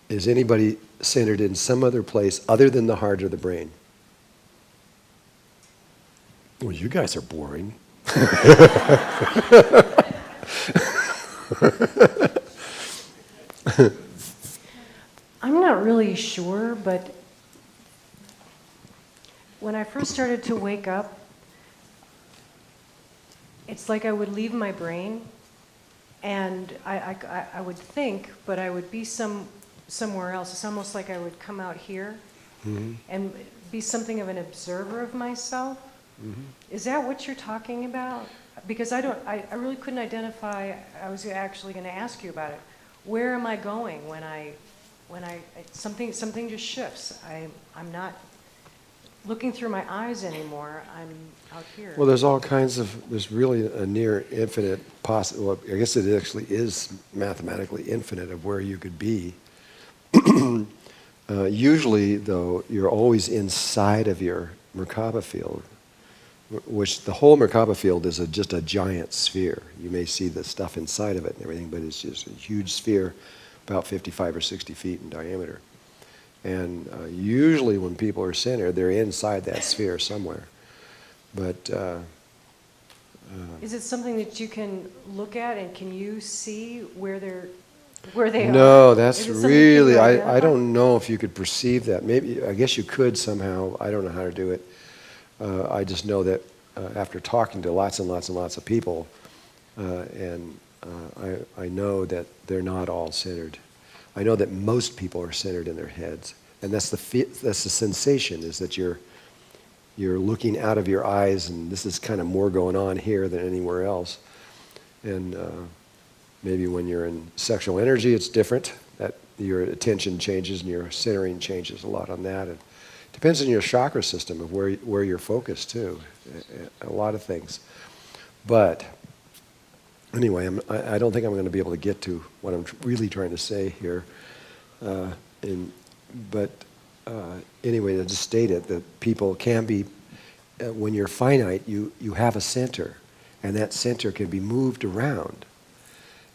is anybody centered in some other place other than the heart or the brain? Well, you guys are boring. I'm not really sure, but when I first started to wake up, it's like I would leave my brain, and I would think, but I would be somewhere else. It's almost like I would come out here and be something of an observer of myself. Is that what you're talking about? Because I really couldn't identify. I was actually going to ask you about it. Where am I going when something just shifts? I'm not looking through my eyes anymore. I'm out here. Well, there's really a near infinite well, I guess it actually is mathematically infinite of where you could be. Usually, though, you're always inside of your Merkaba field, which the whole Merkaba field is just a giant sphere. You may see the stuff inside of it and everything, but it's just a huge sphere, about 55 or 60 feet in diameter. And usually when people are centered, they're inside that sphere somewhere. But is it something that you can look at, and can you see where they are? No, that's Is it something you really, can I identify? don't know if you could perceive that. Maybe, I guess you could somehow. I don't know how to do it. I just know that after talking to lots and lots and lots of people, I know that they're not all centered. I know that most people are centered in their heads, and that's the sensation, is that you're looking out of your eyes, and this is kind of more going on here than anywhere else. And maybe when you're in sexual energy, it's different. That your attention changes and your centering changes a lot on that. It depends on your chakra system of where you're focused too. A lot of things. But anyway, I don't think I'm going to be able to get to what I'm really trying to say here. Anyway, to just state it, that people can be, when you're finite, you have a center, and that center can be moved around.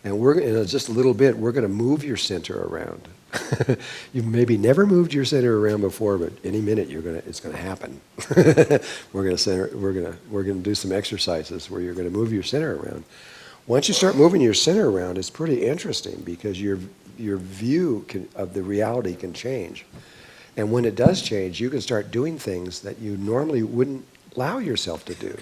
And we're in just a little bit, we're going to move your center around. You've maybe never moved your center around before, but any minute it's going to happen. We're going to do some exercises where you're going to move your center around. Once you start moving your center around, it's pretty interesting, because your view of the reality can change. And when it does change, you can start doing things that you normally wouldn't allow yourself to do.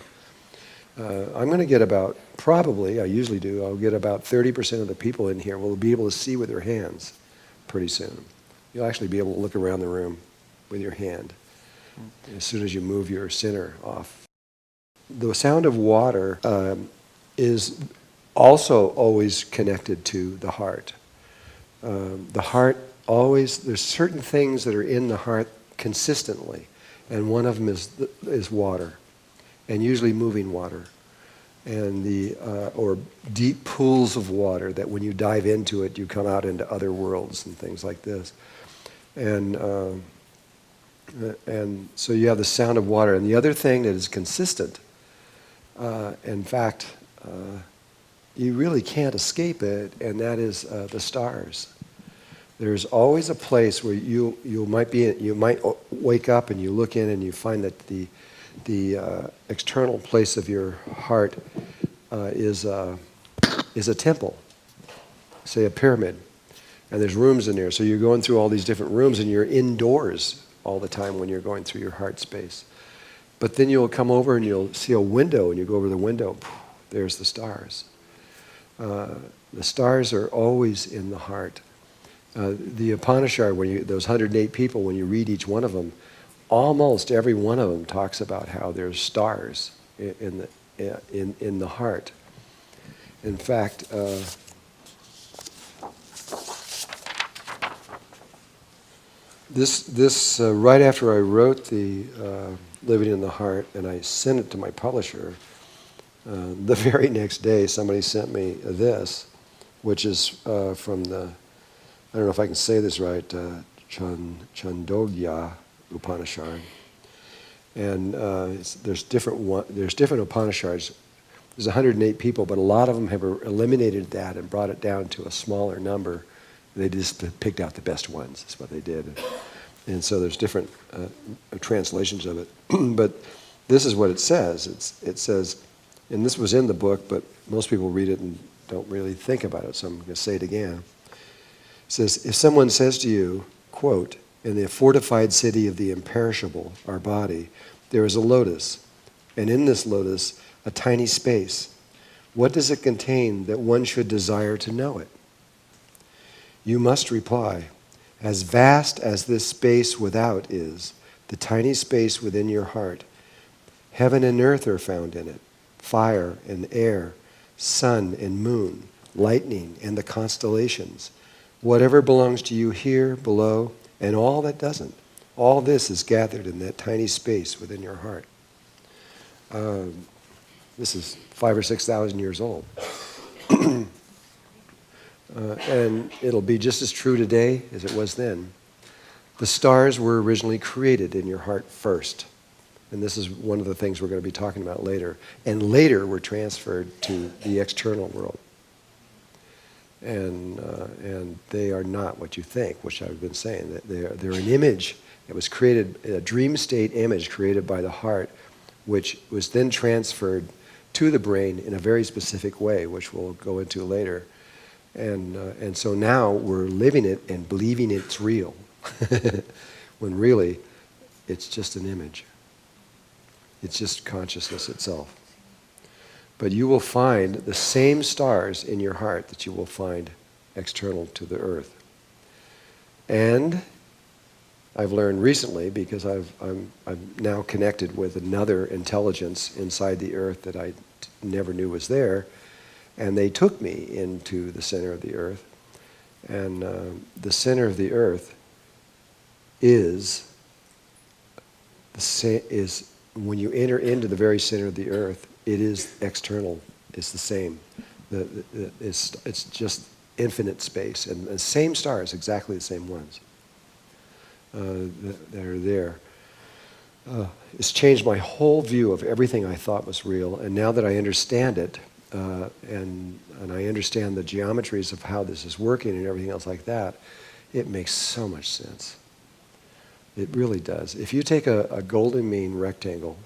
I'm going to get about, probably, I usually do, I'll get about 30% of the people in here will be able to see with their hands pretty soon. You'll actually be able to look around the room with your hand as soon as you move your center off. The sound of water is also always connected to the heart. The heart always, there's certain things that are in the heart consistently, and one of them is water, and usually moving water, and or deep pools of water that when you dive into it, you come out into other worlds and things like this. And so you have the sound of water. And the other thing that is consistent, in fact, you really can't escape it, and that is the stars. There's always a place where you might wake up and you look in and you find that the external place of your heart is a temple, say a pyramid, and there's rooms in there. So you're going through all these different rooms, and you're indoors all the time when you're going through your heart space. But then you'll come over and you'll see a window, and you go over the window. There's the stars. The stars are always in the heart. The Upanishad, those 108 people, when you read each one of them, almost every one of them talks about how there's stars in the heart. In fact, this right after I wrote the Living in the Heart, and I sent it to my publisher, the very next day somebody sent me this, which is from the, I don't know if I can say this right, Chandogya Upanishad. And there's different Upanishads. There's 108 people, but a lot of them have eliminated that and brought it down to a smaller number. They just picked out the best ones. That's what they did. And so there's different translations of it. But this is what it says. It says, and this was in the book, but most people read it and don't really think about it, so I'm going to say it again. It says, if someone says to you, quote, in the fortified city of the imperishable, our body, there is a lotus, and in this lotus, a tiny space. What does it contain that one should desire to know it? You must reply, as vast as this space without is, the tiny space within your heart. Heaven and earth are found in it, fire and air, sun and moon, lightning and the constellations. Whatever belongs to you here, below, and all that doesn't. All this is gathered in that tiny space within your heart. This is 5,000 or 6,000 years old. And it'll be just as true today as it was then. The stars were originally created in your heart first. And this is one of the things we're going to be talking about later. And later were transferred to the external world. And they are not what you think, which I've been saying. That they're an image that was created, a dream state image created by the heart, which was then transferred to the brain in a very specific way, which we'll go into later. And so now we're living it and believing it's real, when really it's just an image. It's just consciousness itself. But you will find the same stars in your heart that you will find external to the earth. And I've learned recently, because I'm now connected with another intelligence inside the earth that I never knew was there, and they took me into the center of the earth. And the center of the earth is when you enter into the very center of the earth, it is external. It's the same. It's just infinite space, and the same stars, exactly the same ones that are there. It's changed my whole view of everything I thought was real, and now that I understand it, and I understand the geometries of how this is working and everything else like that, it makes so much sense. It really does. If you take a golden mean rectangle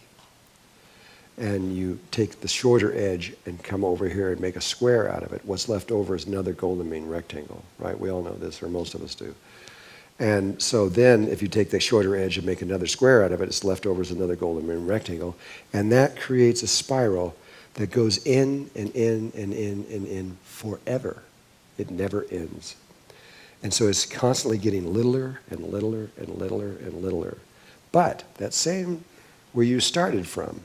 and you take the shorter edge and come over here and make a square out of it, what's left over is another golden mean rectangle, right? We all know this, or most of us do. And so then if you take the shorter edge and make another square out of it, it's left over is another golden mean rectangle. And that creates a spiral that goes in and in and in and in forever. It never ends. And so it's constantly getting littler and littler and littler and littler. But that same where you started from,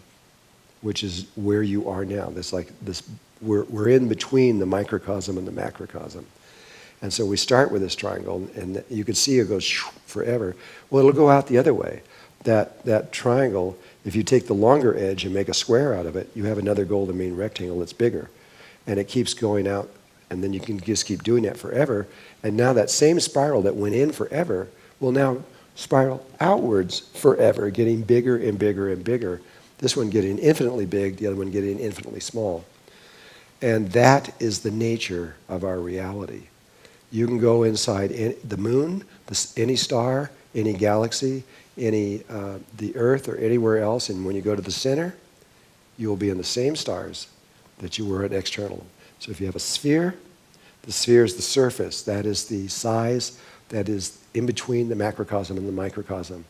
which is where you are now, this like this, we're in between the microcosm and the macrocosm. And so we start with this triangle, and you can see it goes forever. Well, it'll go out the other way. That triangle, if you take the longer edge and make a square out of it, you have another golden mean rectangle that's bigger. And it keeps going out, and then you can just keep doing that forever. And now that same spiral that went in forever will now spiral outwards forever, getting bigger and bigger and bigger. This one getting infinitely big, the other one getting infinitely small. And that is the nature of our reality. You can go inside the moon, any star, any galaxy, the earth, or anywhere else, and when you go to the center, you will be in the same stars that you were at external. So if you have a sphere, the sphere is the surface. That is the size that is in between the macrocosm and the microcosm.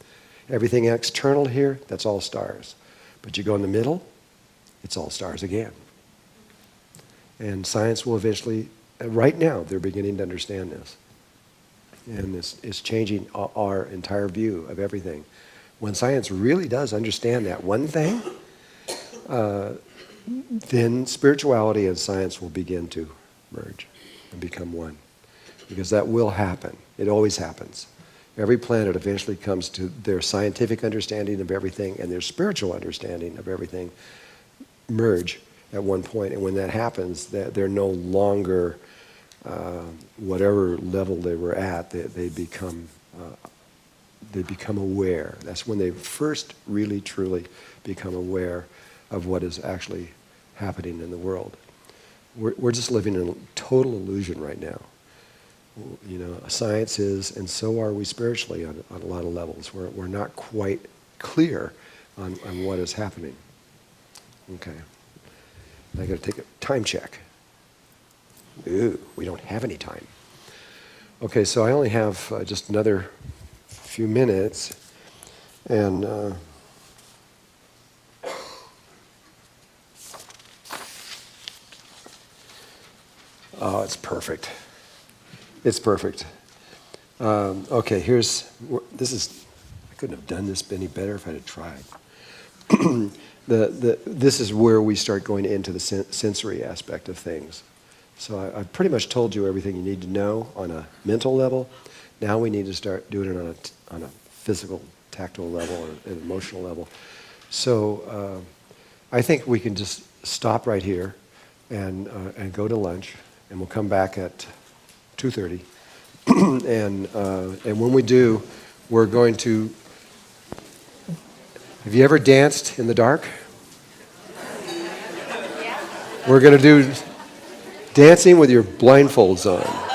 Everything external here, that's all stars. But you go in the middle, it's all stars again. And science will eventually, right now, they're beginning to understand this. And it's changing our entire view of everything. When science really does understand that one thing, then spirituality and science will begin to merge and become one. Because that will happen. It always happens. Every planet eventually comes to their scientific understanding of everything and their spiritual understanding of everything merge at one point. And when that happens, they're no longer whatever level they were at. They become aware. That's when they first really, truly become aware of what is actually happening in the world. We're just living in a total illusion right now. You know, science is, and so are we spiritually on a lot of levels. We're not quite clear on what is happening. Okay. I got to take a time check. Ooh, we don't have any time. Okay, so I only have just another few minutes, and oh, it's perfect. It's perfect. Okay, this is, I couldn't have done this any better if I had tried. This is where we start going into the sensory aspect of things. So I've pretty much told you everything you need to know on a mental level. Now we need to start doing it on a physical, tactile level, or an emotional level. So I think we can just stop right here and go to lunch, and we'll come back at 2:30. And when we do, we're going to. Have you ever danced in the dark? We're going to do dancing with your blindfolds on.